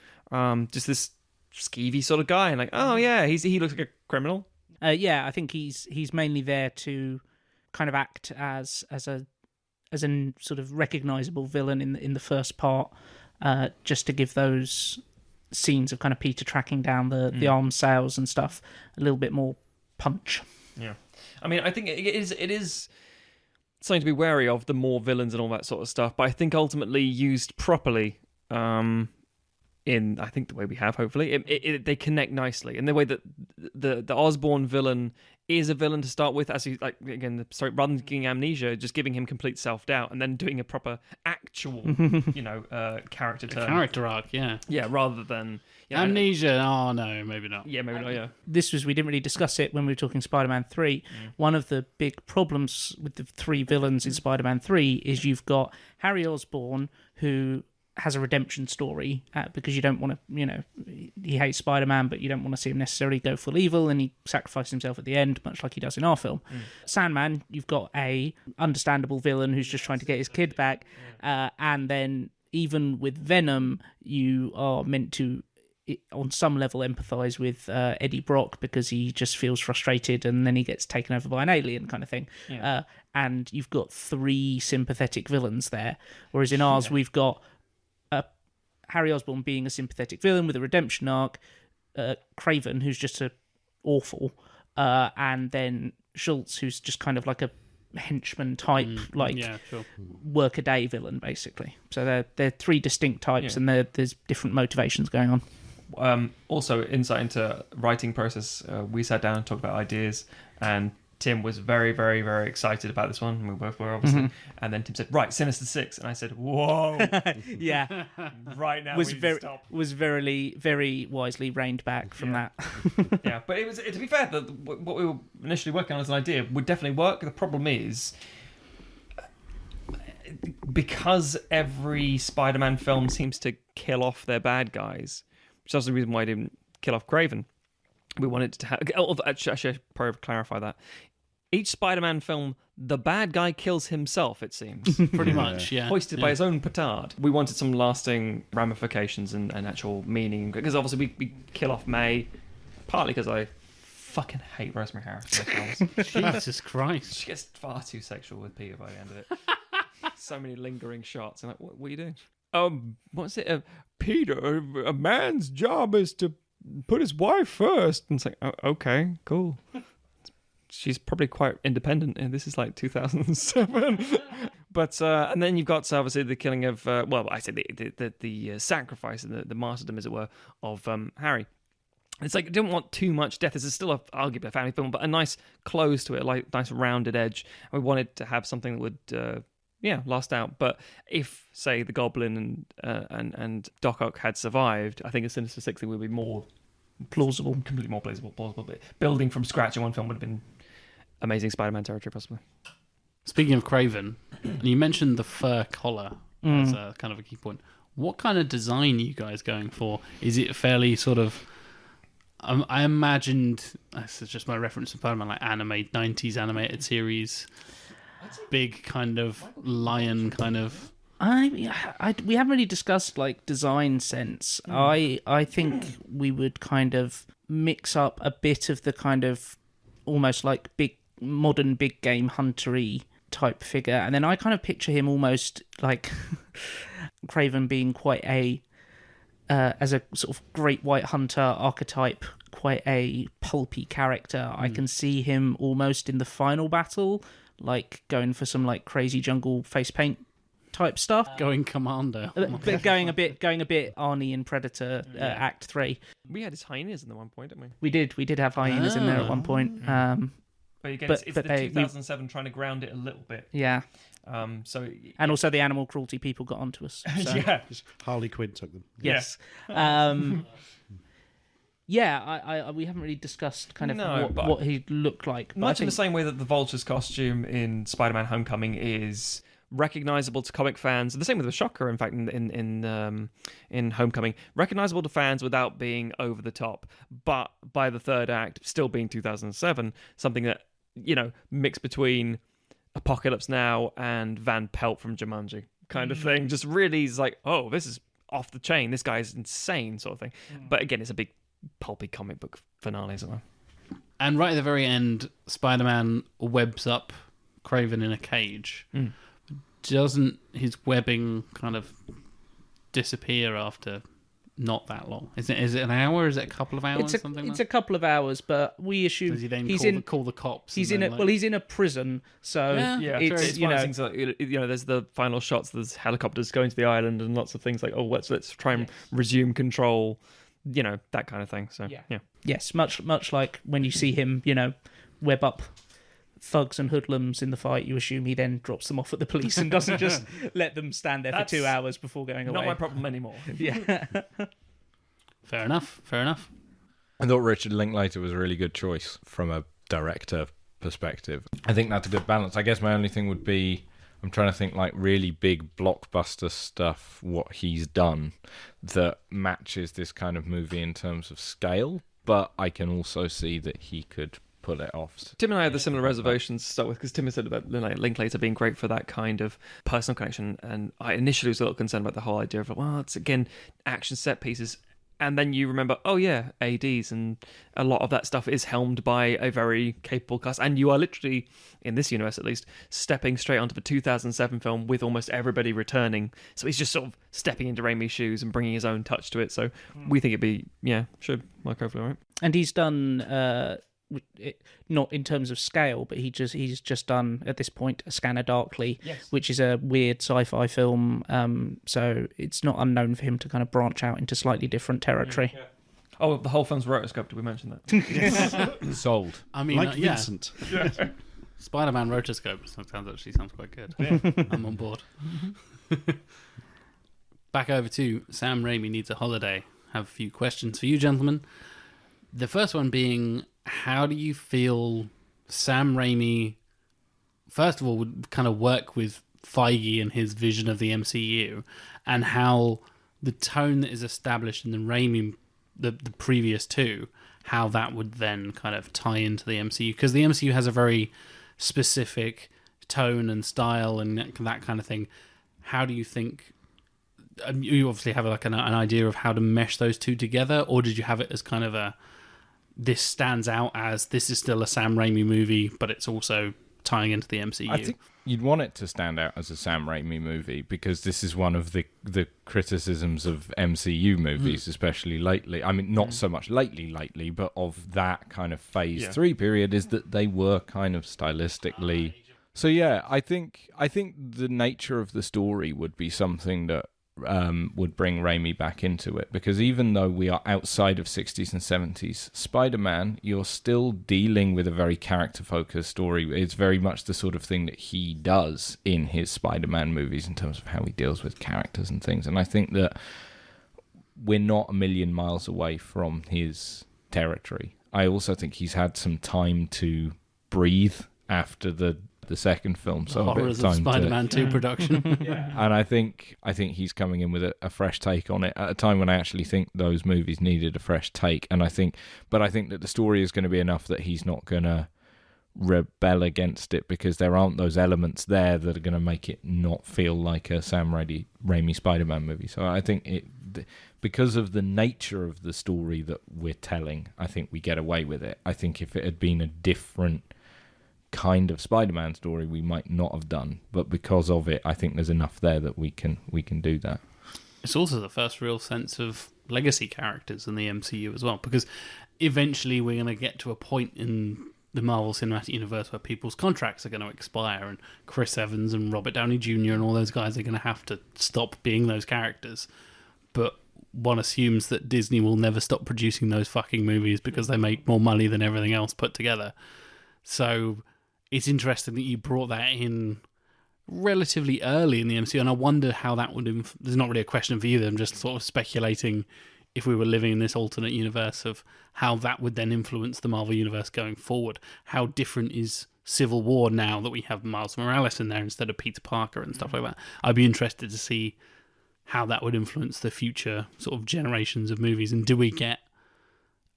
Just this skeevy sort of guy, and like, oh yeah, he looks like a criminal. I think he's mainly there to kind of act as a sort of recognizable villain in the first part, just to give those scenes of kind of Peter tracking down the arms sales and stuff a little bit more punch. Yeah, I mean, I think it is something to be wary of, the more villains and all that sort of stuff. But I think ultimately used properly, in I think the way we have, hopefully, they connect nicely. And the way that the Osborn villain is a villain to start with, as he, like, again, sorry, rather than giving amnesia, just giving him complete self-doubt, and then doing a proper actual, character turn. Character arc, yeah. Yeah, rather than... Yeah, amnesia, oh no, maybe not. Yeah, maybe not, yeah. We didn't really discuss it when we were talking Spider-Man 3. One of the big problems with the 3 villains in Spider-Man 3 is you've got Harry Osborn, who has a redemption story, because you don't want to, he hates Spider-Man, but you don't want to see him necessarily go full evil, and he sacrifices himself at the end, much like he does in our film. Sandman, you've got a understandable villain who's just trying to get his kid back, and then even with Venom, you are meant to, on some level, empathise with Eddie Brock, because he just feels frustrated, and then he gets taken over by an alien kind of thing. Yeah. And you've got 3 sympathetic villains there, whereas in ours we've got Harry Osborn being a sympathetic villain with a redemption arc, Craven, who's just awful, and then Schultz, who's just kind of like a henchman type, work-a-day villain, basically. So they're 3 distinct types, and there's different motivations going on. Also, insight into writing process, we sat down and talked about ideas, and Tim was very, very, very excited about this one. We both were, obviously. And then Tim said, right, Sinister Six. And I said, whoa. Yeah. Right now, was very, very wisely reined back from that. Yeah, but it was, to be fair, what we were initially working on as an idea would definitely work. The problem is, because every Spider-Man film seems to kill off their bad guys, which is the reason why I didn't kill off Craven, We wanted to have... Actually, I should probably clarify that. Each Spider-Man film, the bad guy kills himself, it seems. Pretty much, yeah. Hoisted by his own petard. We wanted some lasting ramifications and actual meaning. Because obviously we kill off May, partly because I fucking hate Rosemary Harris in the films. Jesus Christ. She gets far too sexual with Peter by the end of it. So many lingering shots. I'm like, what are you doing? What's it? Peter, a man's job is to put his wife first. And it's like, oh, okay, cool. She's probably quite independent, and this is like 2007. But and then you've got obviously the killing of I say the sacrifice and the martyrdom, as it were, of Harry. It's like I didn't want too much death. This is still arguably a family film, but a nice close to it, like nice rounded edge. And we wanted to have something that would last out. But if say the Goblin and Doc Ock had survived, I think a Sinister Six thing would be more plausible, completely more plausible. But building from scratch in one film would have been Amazing Spider-Man territory, possibly. Speaking of Craven, you mentioned the fur collar as a kind of a key point. What kind of design are you guys going for? Is it fairly sort of... I imagined, this is just my reference to Spider-Man, like 90s animated series, big kind of lion kind of... we haven't really discussed like design sense. I think we would kind of mix up a bit of the kind of almost like modern big game huntery type figure, and then I kind of picture him almost like Craven being quite a as a sort of great white hunter archetype, quite a pulpy character. I can see him almost in the final battle, like going for some like crazy jungle face paint type stuff. Going Commando. But going a bit Arnie in Predator Act 3. We had his hyenas in the one point, didn't we? We did have hyenas in there at one point. But again, it's the 2007 trying to ground it a little bit. Yeah. And also the animal cruelty people got onto us. So. Yeah. Harley Quinn took them. Yes. We haven't really discussed kind of what he looked like. Much in the same way that the Vulture's costume in Spider-Man Homecoming is recognizable to comic fans. The same with the Shocker, in fact, in Homecoming. Recognizable to fans without being over the top. But by the third act, still being 2007, something that, mixed between Apocalypse Now and Van Pelt from Jumanji kind of thing. Just really is like, oh, this is off the chain. This guy is insane sort of thing. But again, it's a big pulpy comic book finale, isn't it? And right at the very end, Spider-Man webs up Craven in a cage. Doesn't his webbing kind of disappear after not that long? Is it an hour? Is it a couple of hours? It's a couple of hours, but we assume does he then he's call the cops? He's in a prison, so it's things like, there's the final shots. There's helicopters going to the island and lots of things like, oh, let's try and resume control. That kind of thing. So yes, much like when you see him, web up thugs and hoodlums in the fight, you assume he then drops them off at the police and doesn't just let them stand there for 2 hours before going away. Not my problem anymore. Yeah. Fair enough. I thought Richard Linklater was a really good choice from a director perspective. I think that's a good balance. I guess my only thing would be, I'm trying to think like really big blockbuster stuff, what he's done that matches this kind of movie in terms of scale, but I can also see that he could pull it off. Tim and I had the similar reservations to start with, because Tim had said about Linklater being great for that kind of personal connection, and I initially was a little concerned about the whole idea of, well, it's again action set pieces, and then you remember, oh yeah, ADs, and a lot of that stuff is helmed by a very capable cast, and you are literally, in this universe at least, stepping straight onto the 2007 film with almost everybody returning, so he's just sort of stepping into Raimi's shoes and bringing his own touch to it, so we think it'd be, should work hopefully, right? And he's done... not in terms of scale, but he's just done at this point A Scanner Darkly, which is a weird sci-fi film. So it's not unknown for him to kind of branch out into slightly different territory. Yeah. Oh, the whole film's rotoscope. Did we mention that? Sold. I mean, like Vincent. Spider-Man rotoscope sounds quite good. Yeah. I'm on board. Back over to Sam Raimi Needs a Holiday. Have a few questions for you, gentlemen. The first one being, how do you feel Sam Raimi, first of all, would kind of work with Feige and his vision of the MCU, and how the tone that is established in the Raimi, the previous two, how that would then kind of tie into the MCU, because the MCU has a very specific tone and style and that kind of thing. How do you think? You obviously have like an idea of how to mesh those two together, or did you have it as kind of this stands out as this is still a Sam Raimi movie, but it's also tying into the MCU? I think you'd want it to stand out as a Sam Raimi movie, because this is one of the criticisms of MCU movies, especially lately. I mean, not so much lately, but of that kind of Phase 3 period, is that they were kind of stylistically... So yeah, I think the nature of the story would be something that would bring Raimi back into it, because even though we are outside of 60s and 70s Spider-Man, you're still dealing with a very character-focused story. It's very much the sort of thing that he does in his Spider-Man movies in terms of how he deals with characters and things. And I think that we're not a million miles away from his territory. I also think he's had some time to breathe after the second film, so horrors of Spider-Man 2 production. And I think he's coming in with a fresh take on it at a time when I actually think those movies needed a fresh take. And I think that the story is going to be enough that he's not going to rebel against it, because there aren't those elements there that are going to make it not feel like a Sam Raimi Spider-Man movie. So I think because of the nature of the story that we're telling, I think we get away with it. I think if it had been a different kind of Spider-Man story, we might not have done, but because of it, I think there's enough there that we can do that. It's also the first real sense of legacy characters in the MCU as well, because eventually we're going to get to a point in the Marvel Cinematic Universe where people's contracts are going to expire, and Chris Evans and Robert Downey Jr. and all those guys are going to have to stop being those characters. But one assumes that Disney will never stop producing those fucking movies because they make more money than everything else put together. So it's interesting that you brought that in relatively early in the MCU, and I wonder how that would... There's not really a question for you, I'm just sort of speculating if we were living in this alternate universe of how that would then influence the Marvel Universe going forward. How different is Civil War now that we have Miles Morales in there instead of Peter Parker and stuff like that? I'd be interested to see how that would influence the future sort of generations of movies, and do we get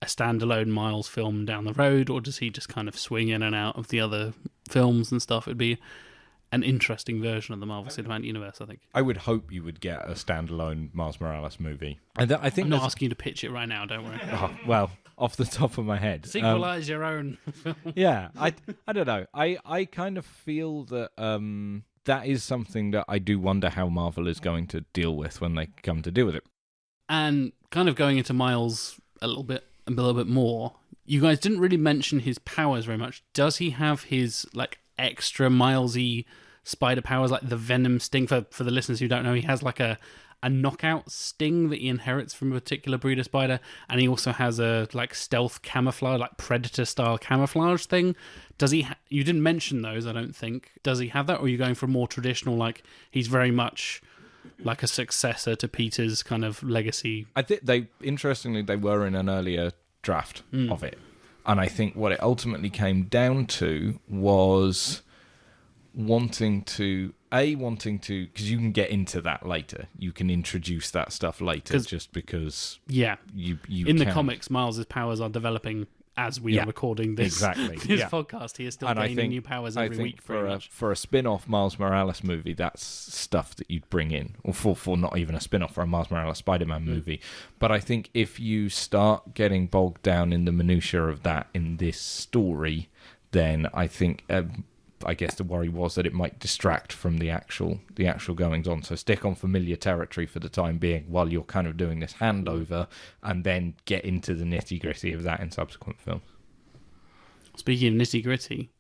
a standalone Miles film down the road, or does he just kind of swing in and out of the other films and stuff? It'd be an interesting version of the Marvel Cinematic Universe, I think. I would hope you would get a standalone Miles Morales movie. I think I'm not asking you to pitch it right now, don't worry. Oh, well, off the top of my head. Sequelize your own film. Yeah, I don't know. I kind of feel that that is something that I do wonder how Marvel is going to deal with when they come to deal with it. And kind of going into Miles a little bit more, you guys didn't really mention his powers very much. Does he have his like extra Milesy spider powers, like the venom sting? For the listeners who don't know, he has like a knockout sting that he inherits from a particular breed of spider, and he also has a like stealth camouflage, like predator style camouflage thing. Does he you didn't mention those, I don't think. Does he have that, or are you going for more traditional, like he's very much like a successor to Peter's kind of legacy? I think they were in an earlier draft of it. And I think what it ultimately came down to was wanting to, because you can get into that later. You can introduce that stuff later just because you in the comics, Miles' powers are developing as we are recording this podcast. He is still gaining new powers every week. For a spin-off Miles Morales movie, that's stuff that you'd bring in, or for not even a spin-off, for a Miles Morales Spider-Man movie. But I think if you start getting bogged down in the minutiae of that in this story, then I think I guess the worry was that it might distract from the actual goings on. So stick on familiar territory for the time being while you're kind of doing this handover, and then get into the nitty gritty of that in subsequent films. Speaking of nitty gritty,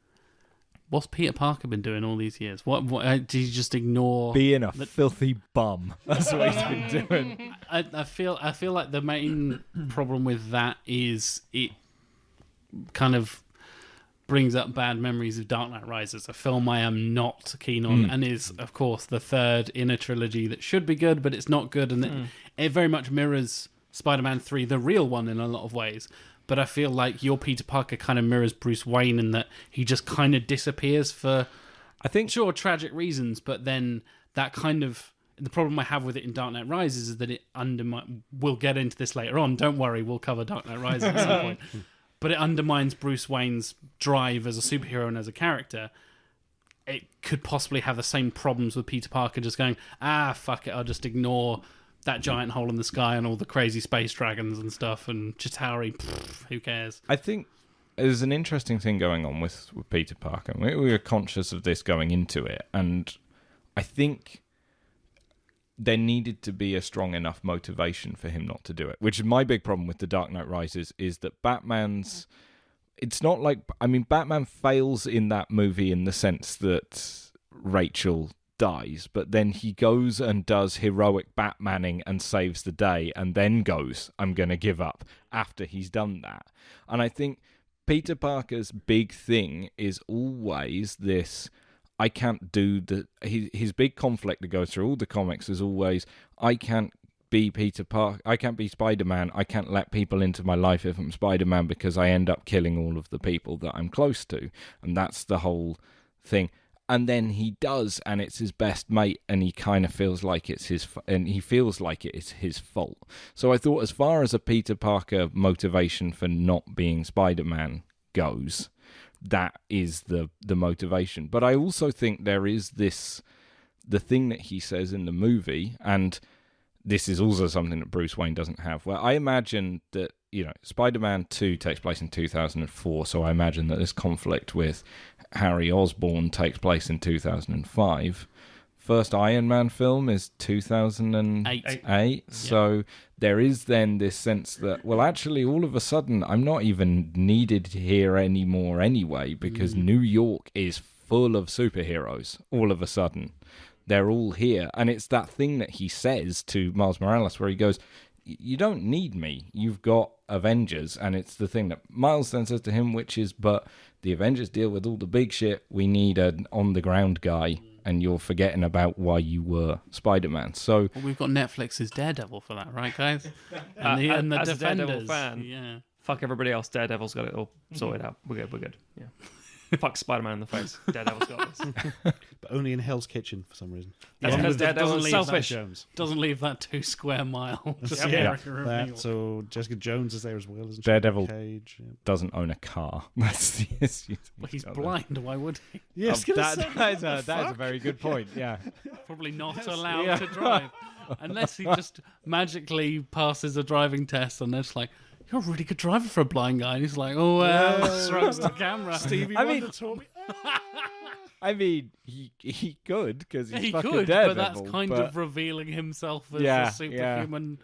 what's Peter Parker been doing all these years? What did he just ignore? Being a filthy bum. That's what he's been doing. I feel like the main problem with that is it kind of brings up bad memories of Dark Knight Rises, a film I am not keen on, and is, of course, the third in a trilogy that should be good, but it's not good, and it very much mirrors Spider-Man 3, the real one, in a lot of ways. But I feel like your Peter Parker kind of mirrors Bruce Wayne in that he just kind of disappears for, I think, sure, tragic reasons, but then that kind of, the problem I have with it in Dark Knight Rises is that it we'll get into this later on. Don't worry, we'll cover Dark Knight Rises at some point. But it undermines Bruce Wayne's drive as a superhero and as a character. It could possibly have the same problems with Peter Parker just going, fuck it, I'll just ignore that giant hole in the sky and all the crazy space dragons and stuff, and Chitauri, who cares? I think there's an interesting thing going on with Peter Parker. We were conscious of this going into it, and I think there needed to be a strong enough motivation for him not to do it, which is my big problem with The Dark Knight Rises, is that Batman's... It's not like... I mean, Batman fails in that movie in the sense that Rachel dies, but then he goes and does heroic Batmaning and saves the day, and then goes, I'm going to give up after he's done that. And I think Peter Parker's big thing is always this... I can't do the... His big conflict that goes through all the comics is always, I can't be Peter Parker, I can't be Spider-Man, I can't let people into my life if I'm Spider-Man because I end up killing all of the people that I'm close to. And that's the whole thing. And then he does, and it's his best mate, and he kind of feels like it's his... And he feels like it is his fault. So I thought, as far as a Peter Parker motivation for not being Spider-Man goes... that is the motivation. But I also think there is the thing that he says in the movie, and this is also something that Bruce Wayne doesn't have, where I imagine that, Spider-Man 2 takes place in 2004, so I imagine that this conflict with Harry Osborn takes place in 2005. First Iron Man film is 2008. So there is then this sense that, well, actually, all of a sudden, I'm not even needed here anymore anyway, because New York is full of superheroes all of a sudden. They're all here. And it's that thing that he says to Miles Morales where he goes, you don't need me. You've got Avengers. And it's the thing that Miles then says to him, which is, but the Avengers deal with all the big shit. We need an on-the-ground guy. And you're forgetting about why you were Spider-Man. So we've got Netflix's Daredevil for that, right, guys? And the as Defenders. a Daredevil fan, yeah. Fuck everybody else. Daredevil's got it all sorted out. We're good. Yeah. Fuck Spider-Man in the face. Daredevil's got this. But only in Hell's Kitchen for some reason. That's because Daredevil's selfish. Doesn't leave that 2 square mile. Just So Jessica Jones is there as well, isn't she? Daredevil Cage, yeah. doesn't own a car. That's the issue. Well, he's blind. Why would he? Yes, That's a very good point. Yeah. Probably not allowed to drive. Unless he just magically passes a driving test and it's like, you're a really good driver for a blind guy. And he's like, oh, well, shrugs the camera. Stevie Wonder taught me. I mean, he could, because he's he fucking could, Daredevil. but that's kind of revealing himself as a superhuman.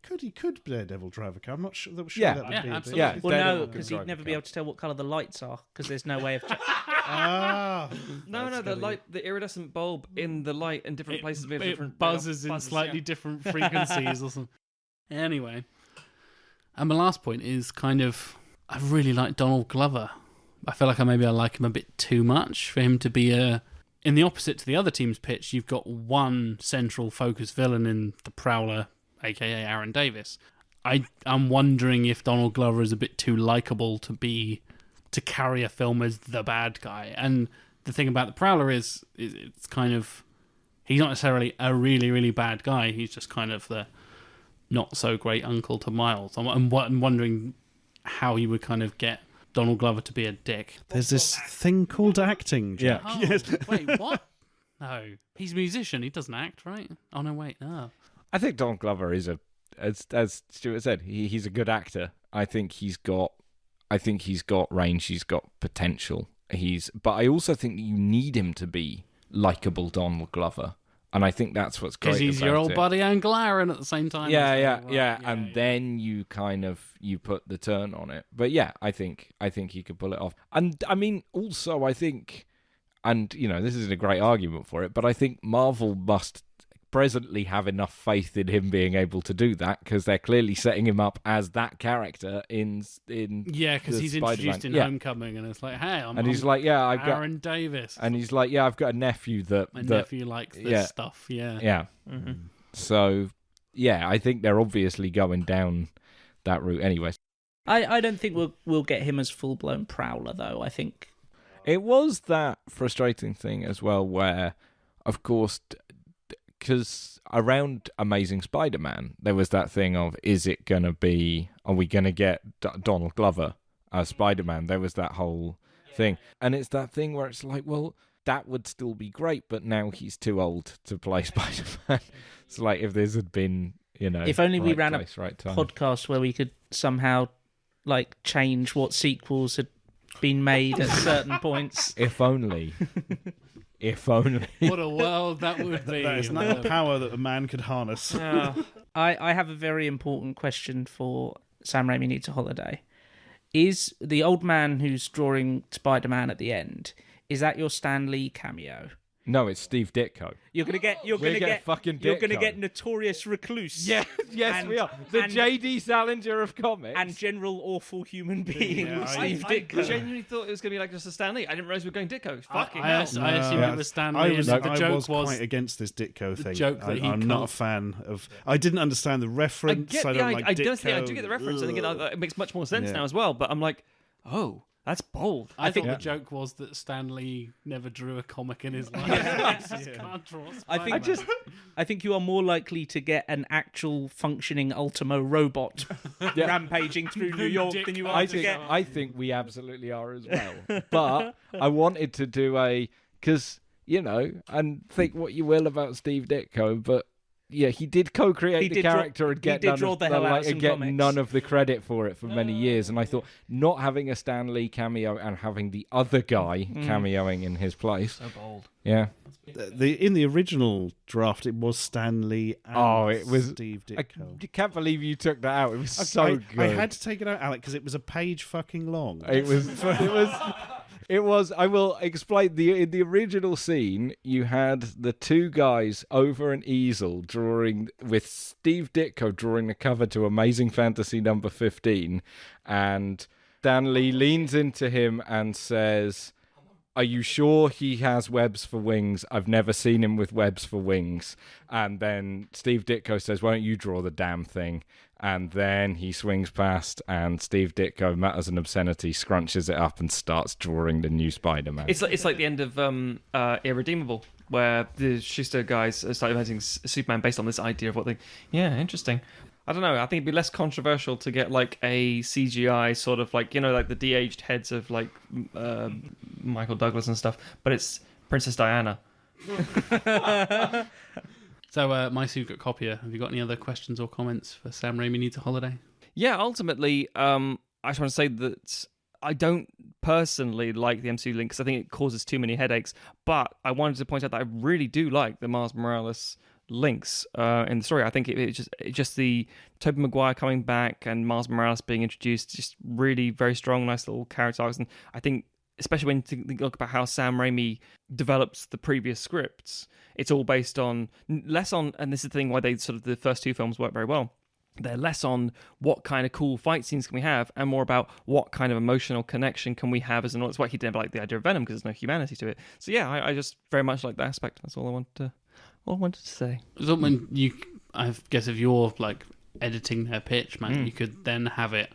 Could Daredevil drive a car? I'm not sure that Yeah. that would Yeah, be a absolutely. big- Yeah. Well, no, Daredevil because can he'd drive never a be car. able to tell what colour the lights are, because there's no way of... No, the iridescent bulb in the light in different places. It different buzzes in slightly different frequencies or something. Anyway. And my last point is kind of, I really like Donald Glover. I feel like I like him a bit too much for him to be in the opposite to the other team's pitch, you've got one central focus villain in the Prowler, aka Aaron Davis. I'm wondering if Donald Glover is a bit too likable to carry a film as the bad guy. And the thing about the Prowler is it's kind of, he's not necessarily a really, really bad guy. He's just kind of the not so great uncle to Miles. I'm wondering how he would kind of get Donald Glover to be a dick. There's this thing called acting, Jack. Oh, yes. Wait, what? No. He's a musician. He doesn't act, right? Oh, no, wait. No. I think Donald Glover is as Stuart said, he's a good actor. I think he's got range. He's got potential. But I also think you need him to be likable Donald Glover. And I think that's what's great about it. Because he's your old buddy Angle Aaron at the same time. Yeah. And then you kind of, you put the turn on it. But yeah, I think he could pull it off. And I mean, also I think, and this isn't a great argument for it, but I think Marvel must presently have enough faith in him being able to do that, because they're clearly setting him up as that character in because he's introduced in Homecoming, and it's like, hey, I've got Aaron Davis, and he's like, yeah, I've got a nephew that nephew likes this stuff, yeah. Mm-hmm. So yeah, I think they're obviously going down that route anyway. I don't think we'll get him as full blown Prowler though. I think it was that frustrating thing as well, where of course because around Amazing Spider-Man, there was that thing of, are we going to get Donald Glover as Spider-Man? There was that whole thing. And it's that thing where it's like, well, that would still be great, but now he's too old to play Spider-Man. It's like if this had been, if only we ran place, a right time. podcast where we could somehow change what sequels had been made at certain points. If only. If only. What a world that would be. That is not the power that a man could harness. I have a very important question for Sam Raimi Needs a Holiday. Is the old man who's drawing Spider-Man at the end, is that your Stan Lee cameo? No, it's Steve Ditko. You're gonna get fucking you're gonna Ditko. get Notorious Recluse. Yes, And- we are. The and- J.D. Salinger of comics. And general awful human being Yeah, Steve I Ditko. genuinely thought it was going to be like just a Stan Lee. I didn't realize we were going Ditko. Fucking I hell. assumed it was Stan Lee. I The joke was quite against this Ditko thing. joke that he I'm not a can't- fan of. I didn't understand the reference. I don't like Ditko. I do get the reference. I think it makes much more sense Yeah. now as well. But I'm like, oh, that's bold. I thought Yeah. the joke was that Stan Lee never drew a comic in his life. He just can't draw Spider-Man. I think you are more likely to get an actual functioning Ultimo robot rampaging through New York than you are to get. I think we absolutely are as well. But I wanted to do because, and think what you will about Steve Ditko, but yeah, he did co-create He the did draw- character and he get did none draw of the hell out of some and get comics. none of the credit for it for many years. And I thought not having a Stan Lee cameo and having the other guy cameoing in his place. So bold. Yeah. In the original draft, it was Stan Lee and It was Steve I Ditko. can't believe you took that out. It was so good. I had to take it out, Alec, because it was a page fucking long. It was. I will explain. In the original scene, you had the two guys over an easel drawing, with Steve Ditko drawing the cover to Amazing Fantasy number 15, and Stan Lee leans into him and says, "Are you sure he has webs for wings? I've never seen him with webs for wings." And then Steve Ditko says, "Why don't you draw the damn thing?" And then he swings past, and Steve Ditko, mutters an obscenity, scrunches it up, and starts drawing the new Spider-Man. It's like the end of Irredeemable, where the Schuster guys started inventing Superman based on this idea of what they... Yeah, interesting. I don't know. I think it'd be less controversial to get like a CGI sort of like, like the de-aged heads of like Michael Douglas and stuff, but it's Princess Diana. So, my secret copier, have you got any other questions or comments for Sam Raimi Needs a Holiday? Yeah, ultimately, I just want to say that I don't personally like the MCU link because I think it causes too many headaches, but I wanted to point out that I really do like the Miles Morales links in the story. I think it's just the Tobey Maguire coming back and Miles Morales being introduced, just really very strong, nice little character arcs. And I think, especially when you look about how Sam Raimi develops the previous scripts, it's all based on less on, and this is the thing why they sort of the first two films work very well. They're less on what kind of cool fight scenes can we have, and more about what kind of emotional connection can we have as an audience. What he did like the idea of Venom because there's no humanity to it. So yeah, I just very much like that aspect. That's all I wanted to say. So when I guess if you're like editing their pitch, man, you could then have it,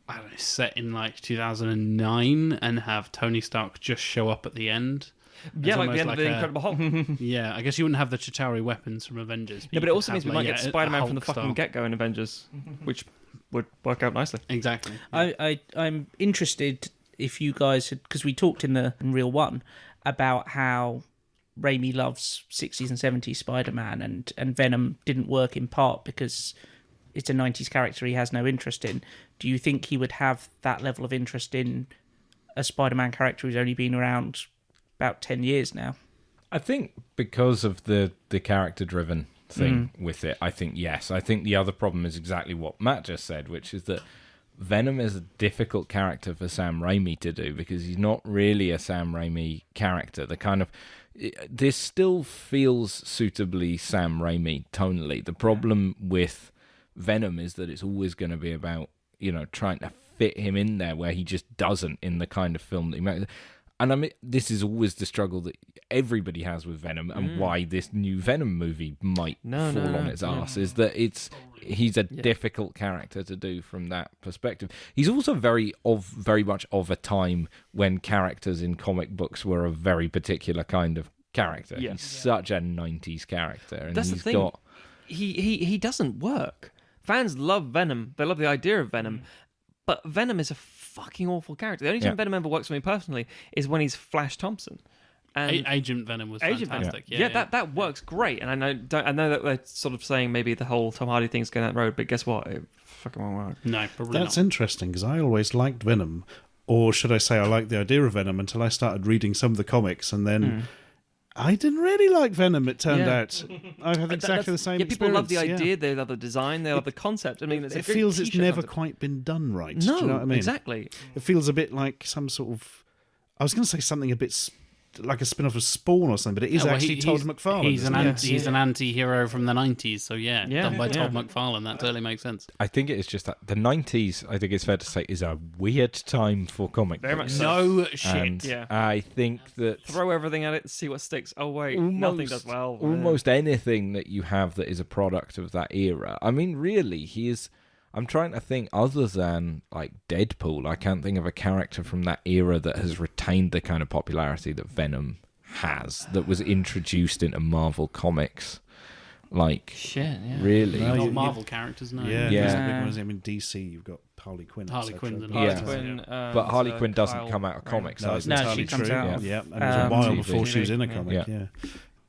I don't know, set in like 2009 and have Tony Stark just show up at the end. Yeah, It's like the almost end of the Incredible Hulk. Yeah, I guess you wouldn't have the Chitauri weapons from Avengers. No, but it you also could means we have, might like, get a Spider-Man from the Hulk fucking style. get-go in Avengers, which would work out nicely. Exactly. I'm interested if you guys had, because we talked in Real One about how Raimi loves 60s and 70s Spider-Man, and Venom didn't work in part because it's a 90s character he has no interest in. Do you think he would have that level of interest in a Spider-Man character who's only been around about 10 years now? I think because of the character-driven thing with it, I think yes. I think the other problem is exactly what Matt just said, which is that Venom is a difficult character for Sam Raimi to do because he's not really a Sam Raimi character. This still feels suitably Sam Raimi tonally. The problem with Venom is that it's always going to be about, trying to fit him in there where he just doesn't in the kind of film that he makes. And I mean, this is always the struggle that everybody has with Venom, and why this new Venom movie might fall on its arse is that he's a difficult character to do from that perspective. He's also very much of a time when characters in comic books were a very particular kind of character. Yeah. He's such a 90s character. And That's the he's thing. got... He doesn't work. Fans love Venom. They love the idea of Venom. But Venom is a fucking awful character. The only time Venom ever works for me personally is when he's Flash Thompson. And Agent Venom was Agent fantastic. Venom. That works great. And I know that they're sort of saying maybe the whole Tom Hardy thing's going that road, but guess what? It fucking won't work. No, probably That's not. interesting, because I always liked Venom. Or should I say I liked the idea of Venom until I started reading some of the comics, and then I didn't really like Venom, it turned out. I had exactly the same people love the experience, idea, they love the design, they love the concept. I mean, It feels it's never quite been done right. No, do you know what I mean? exactly. It feels a bit like some sort of... I was going to say something a bit like a spin-off of Spawn or something, but it is actually Todd McFarlane. He's an anti-hero from the 90s, so done by Todd McFarlane. That totally makes sense. I think it is just that the 90s, I think it's fair to say, is a weird time for comic Very books. much so. No shit. And I think that Throw everything at it, see what sticks. Oh, wait, nothing does well. Almost anything that you have that is a product of that era. I mean, really, I'm trying to think, other than like Deadpool, I can't think of a character from that era that has retained the kind of popularity that Venom has, that was introduced into Marvel Comics. Like, Shit, yeah. really? Not Marvel characters, no. Yeah. Yeah. There's a big ones. I mean, DC, you've got Harley Quinn. Harley etc. Quinn and Yeah. Harley Quinn, But Harley Quinn doesn't Kyle come out of comics. No, does it's it? No, entirely she comes true. out. Yeah, and it was a while TV. before she was in a Yeah. comic. Yeah.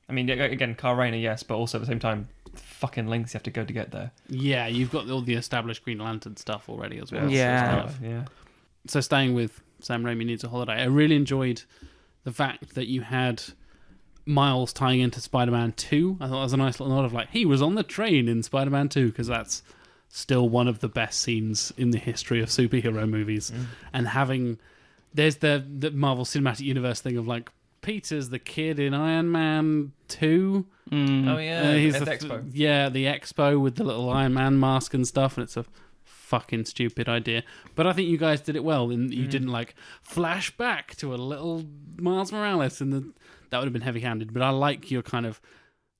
I mean, again, Kyle Rayner, yes, but also at the same time, fucking lengths you have to go to get there. Yeah, you've got all the established Green Lantern stuff already as well. Yeah. Yeah. So staying with Sam Raimi Needs a Holiday, I really enjoyed the fact that you had Miles tying into Spider-Man 2. I thought that was a nice little nod of like, he was on the train in Spider-Man 2, because that's still one of the best scenes in the history of superhero movies. And there's the Marvel Cinematic Universe thing of like, Peter's the kid in Iron Man 2. Oh, yeah. He's at the Expo. Yeah, the Expo with the little Iron Man mask and stuff, and it's a fucking stupid idea. But I think you guys did it well, and you didn't like flash back to a little Miles Morales, and that would have been heavy-handed. But I like your kind of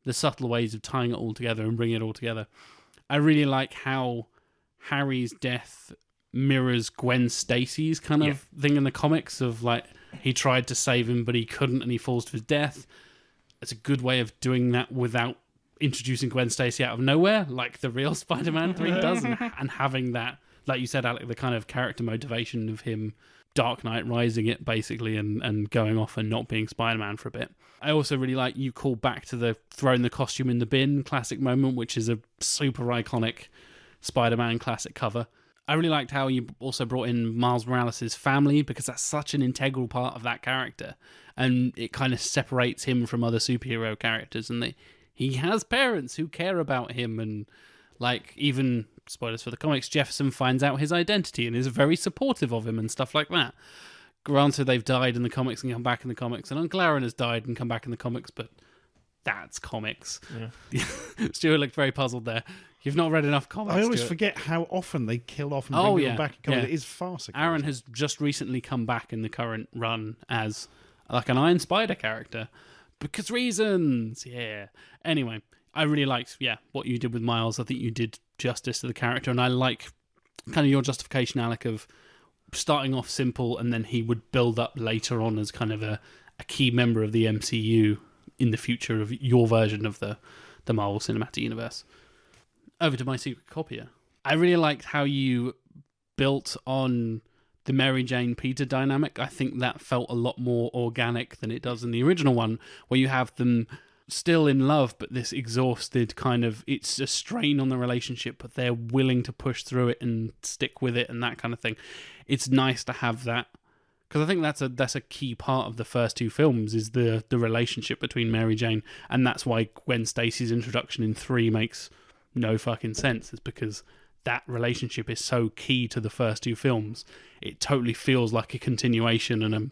the subtle ways of tying it all together and bringing it all together. I really like how Harry's death mirrors Gwen Stacy's kind of thing in the comics of like, he tried to save him, but he couldn't, and he falls to his death. It's a good way of doing that without introducing Gwen Stacy out of nowhere, like the real Spider-Man 3 does, and having that, like you said, Alec, the kind of character motivation of him Dark Knight Rising it, basically, and going off and not being Spider-Man for a bit. I also really like you call back to the throwing the costume in the bin classic moment, which is a super iconic Spider-Man classic cover. I really liked how you also brought in Miles Morales' family, because that's such an integral part of that character. And it kind of separates him from other superhero characters. And he has parents who care about him. And, like, even, spoilers for the comics, Jefferson finds out his identity and is very supportive of him and stuff like that. Granted, they've died in the comics and come back in the comics. And Uncle Aaron has died and come back in the comics, but that's comics. Yeah. Stuart looked very puzzled there. You've not read enough comics. I always Stuart. forget how often they kill off and bring people back. It is farcical. Aaron has just recently come back in the current run as like an Iron Spider character because reasons. Yeah. Anyway, I really liked what you did with Miles. I think you did justice to the character, and I like kind of your justification, Alec, of starting off simple and then he would build up later on as kind of a key member of the MCU in the future of your version of the Marvel Cinematic Universe. Over to my secret copier. I really liked how you built on the Mary Jane Peter dynamic. I think that felt a lot more organic than it does in the original one, where you have them still in love, but this exhausted kind of, it's a strain on the relationship, but they're willing to push through it and stick with it and that kind of thing. It's nice to have that, because I think that's a key part of the first two films is the relationship between Mary Jane, and that's why Gwen Stacy's introduction in 3 makes no fucking sense. It's because that relationship is so key to the first two films. It totally feels like a continuation, and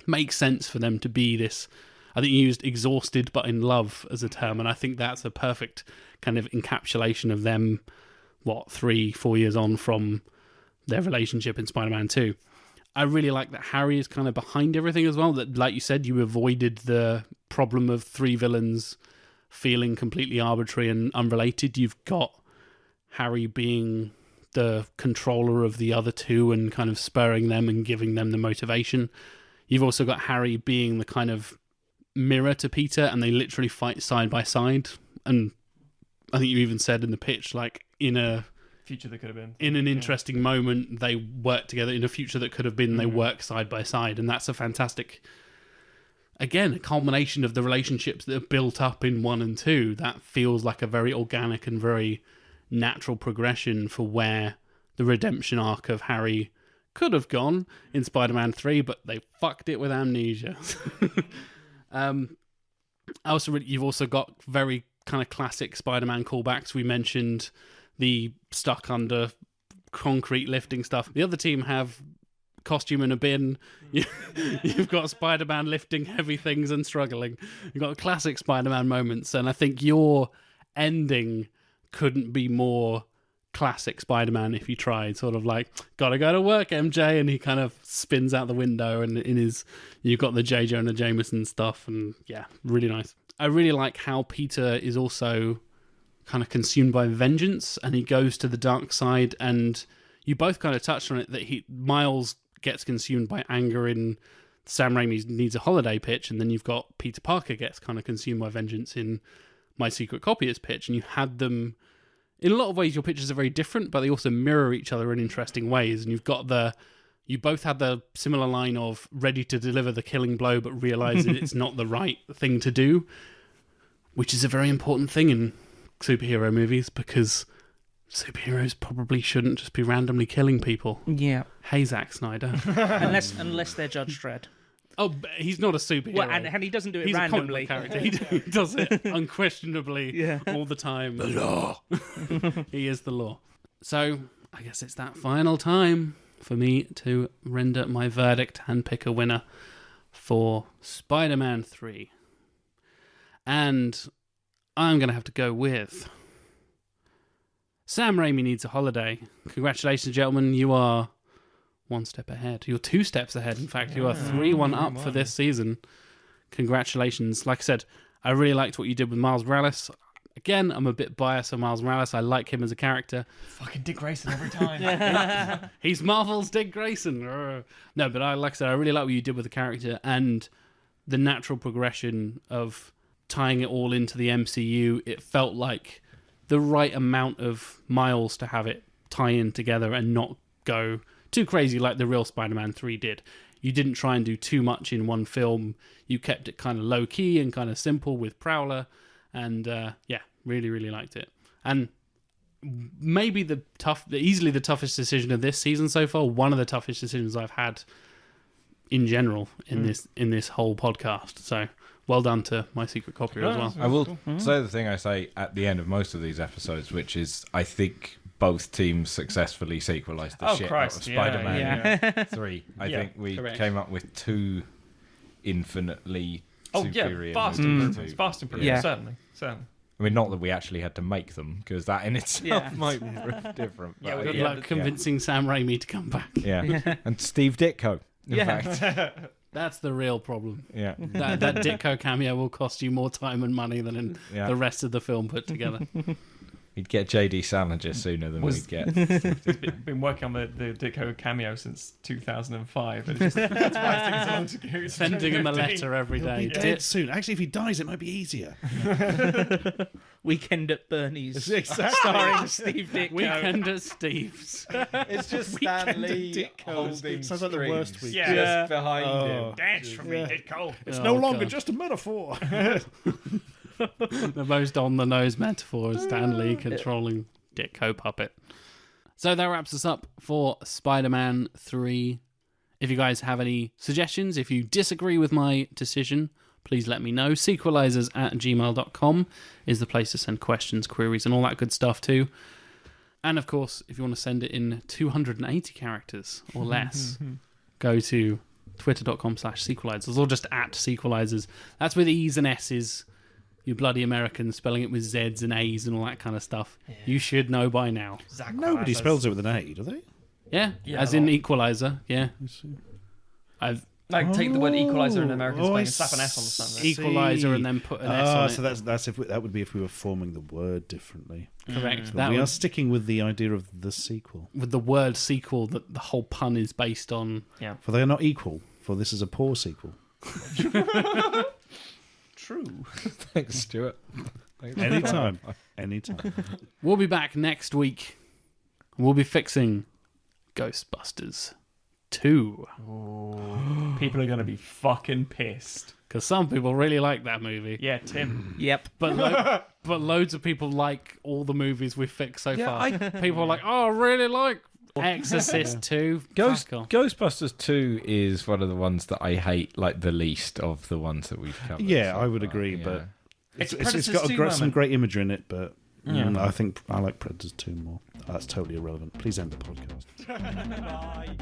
makes sense for them to be this. I think you used exhausted but in love as a term, and I think that's a perfect kind of encapsulation of them, 3-4 years on from their relationship in Spider-Man 2. I really like that Harry is kind of behind everything as well, that, like you said, you avoided the problem of 3 villains feeling completely arbitrary and unrelated. You've got Harry being the controller of the other 2 and kind of spurring them and giving them the motivation. You've also got Harry being the kind of mirror to Peter, and they literally fight side by side. And I think you even said in the pitch, like, in a future that could have been. In an interesting moment, they work together. In a future that could have been, they work side by side. And that's a fantastic, again, a culmination of the relationships that are built up in 1 and 2. That feels like a very organic and very natural progression for where the redemption arc of Harry could have gone in Spider-Man 3, but they fucked it with amnesia. You've also got very kind of classic Spider-Man callbacks. We mentioned the stuck under concrete lifting stuff. The other team have costume in a bin. You've got Spider-Man lifting heavy things and struggling. You've got classic Spider-Man moments, and I think your ending couldn't be more classic Spider-Man if you tried. Sort of like, gotta go to work, MJ, and he kind of spins out the window, and you've got the J. Jonah Jameson stuff, and yeah, really nice. I really like how Peter is also kind of consumed by vengeance, and he goes to the dark side, and you both kind of touched on it, that Miles gets consumed by anger in Sam Raimi's Needs a Holiday pitch, and then you've got Peter Parker gets kind of consumed by vengeance in My Secret Copier's pitch, and you had them, in a lot of ways your pitches are very different, but they also mirror each other in interesting ways, and you both had the similar line of ready to deliver the killing blow, but realise that it's not the right thing to do, which is a very important thing in superhero movies, because superheroes probably shouldn't just be randomly killing people. Yeah. Hey, Zack Snyder. unless they're Judge Dredd. Oh, but he's not a superhero. Well, and he doesn't do it he's randomly. A comic book character. He does it unquestionably all the time. The law. He is the law. So I guess it's that final time for me to render my verdict and pick a winner for Spider-Man 3. And I'm going to have to go with Sam Raimi Needs a Holiday. Congratulations, gentlemen. You are one step ahead. You're 2 steps ahead, in fact. You are 3-1 up for this season. Congratulations. Like I said, I really liked what you did with Miles Morales. Again, I'm a bit biased on Miles Morales. I like him as a character. Fucking Dick Grayson every time. He's Marvel's Dick Grayson. No, but like I said, I really like what you did with the character and the natural progression of tying it all into the MCU. It felt like the right amount of Miles to have it tie in together and not go too crazy like the real Spider-Man 3 did. You didn't try and do too much in one film. You kept it kind of low-key and kind of simple with Prowler. And really, really liked it. And maybe easily the toughest decision of this season so far. One of the toughest decisions I've had in general in this whole podcast. So well done to My Secret Copier as well. I will say the thing I say at the end of most of these episodes, which is I think both teams successfully sequelized the shit out of Spider-Man 3. I think we came up with 2 infinitely superior vast improvements. Vast improvements, certainly. I mean, not that we actually had to make them, because that in itself might be different. But Good luck convincing Sam Raimi to come back. Yeah. And Steve Ditko, in fact. That's the real problem. Yeah. That Ditko cameo will cost you more time and money than in the rest of the film put together. We'd get J.D. Salinger sooner than we'd get. He's been working on the Ditko cameo since 2005. And that's why it's taking so long to go. Sending him a letter every day. He'll be dead soon. Actually, if he dies, it might be easier. Weekend at Bernie's. Exactly. Starring Steve Ditko. Weekend at Steve's. It's just Stan Lee holding Sounds like the worst week. just behind him. Dance for me, Ditko. It's no longer just a metaphor. The most on-the-nose metaphor is Stan Lee controlling Ditko puppet. So that wraps us up for Spider-Man 3. If you guys have any suggestions, if you disagree with my decision, please let me know. Sequelisers@gmail.com is the place to send questions, queries, and all that good stuff too. And of course, if you want to send it in 280 characters or less, go to twitter.com/Sequelisers or just @Sequelisers. That's with E's and S's. You bloody Americans spelling it with Z's and A's and all that kind of stuff. Yeah. You should know by now. Nobody spells it with an A, do they? Yeah, as in equalizer. Yeah. Take the word equalizer in American spelling and slap an S on the front. Equalizer and then put an S on it. So that's that would be if we were forming the word differently. Correct. We are sticking with the idea of the sequel. With the word sequel that the whole pun is based on. Yeah. For they are not equal, for this is a poor sequel. True. Thanks, Stuart. Anytime. We'll be back next week. We'll be fixing Ghostbusters 2. People are going to be fucking pissed. Because some people really like that movie. Yeah, Tim. Yep. But loads of people like all the movies we've fixed so far. People are like, oh, I really like Exorcist 2. Fuck off. Ghostbusters 2 is one of the ones that I hate like the least of the ones that we've covered. Yeah, so I would far, agree, yeah. but it's Predators got 2 some moment. great imagery in it, but I think I like Predators 2 more. That's totally irrelevant. Please end the podcast. Bye.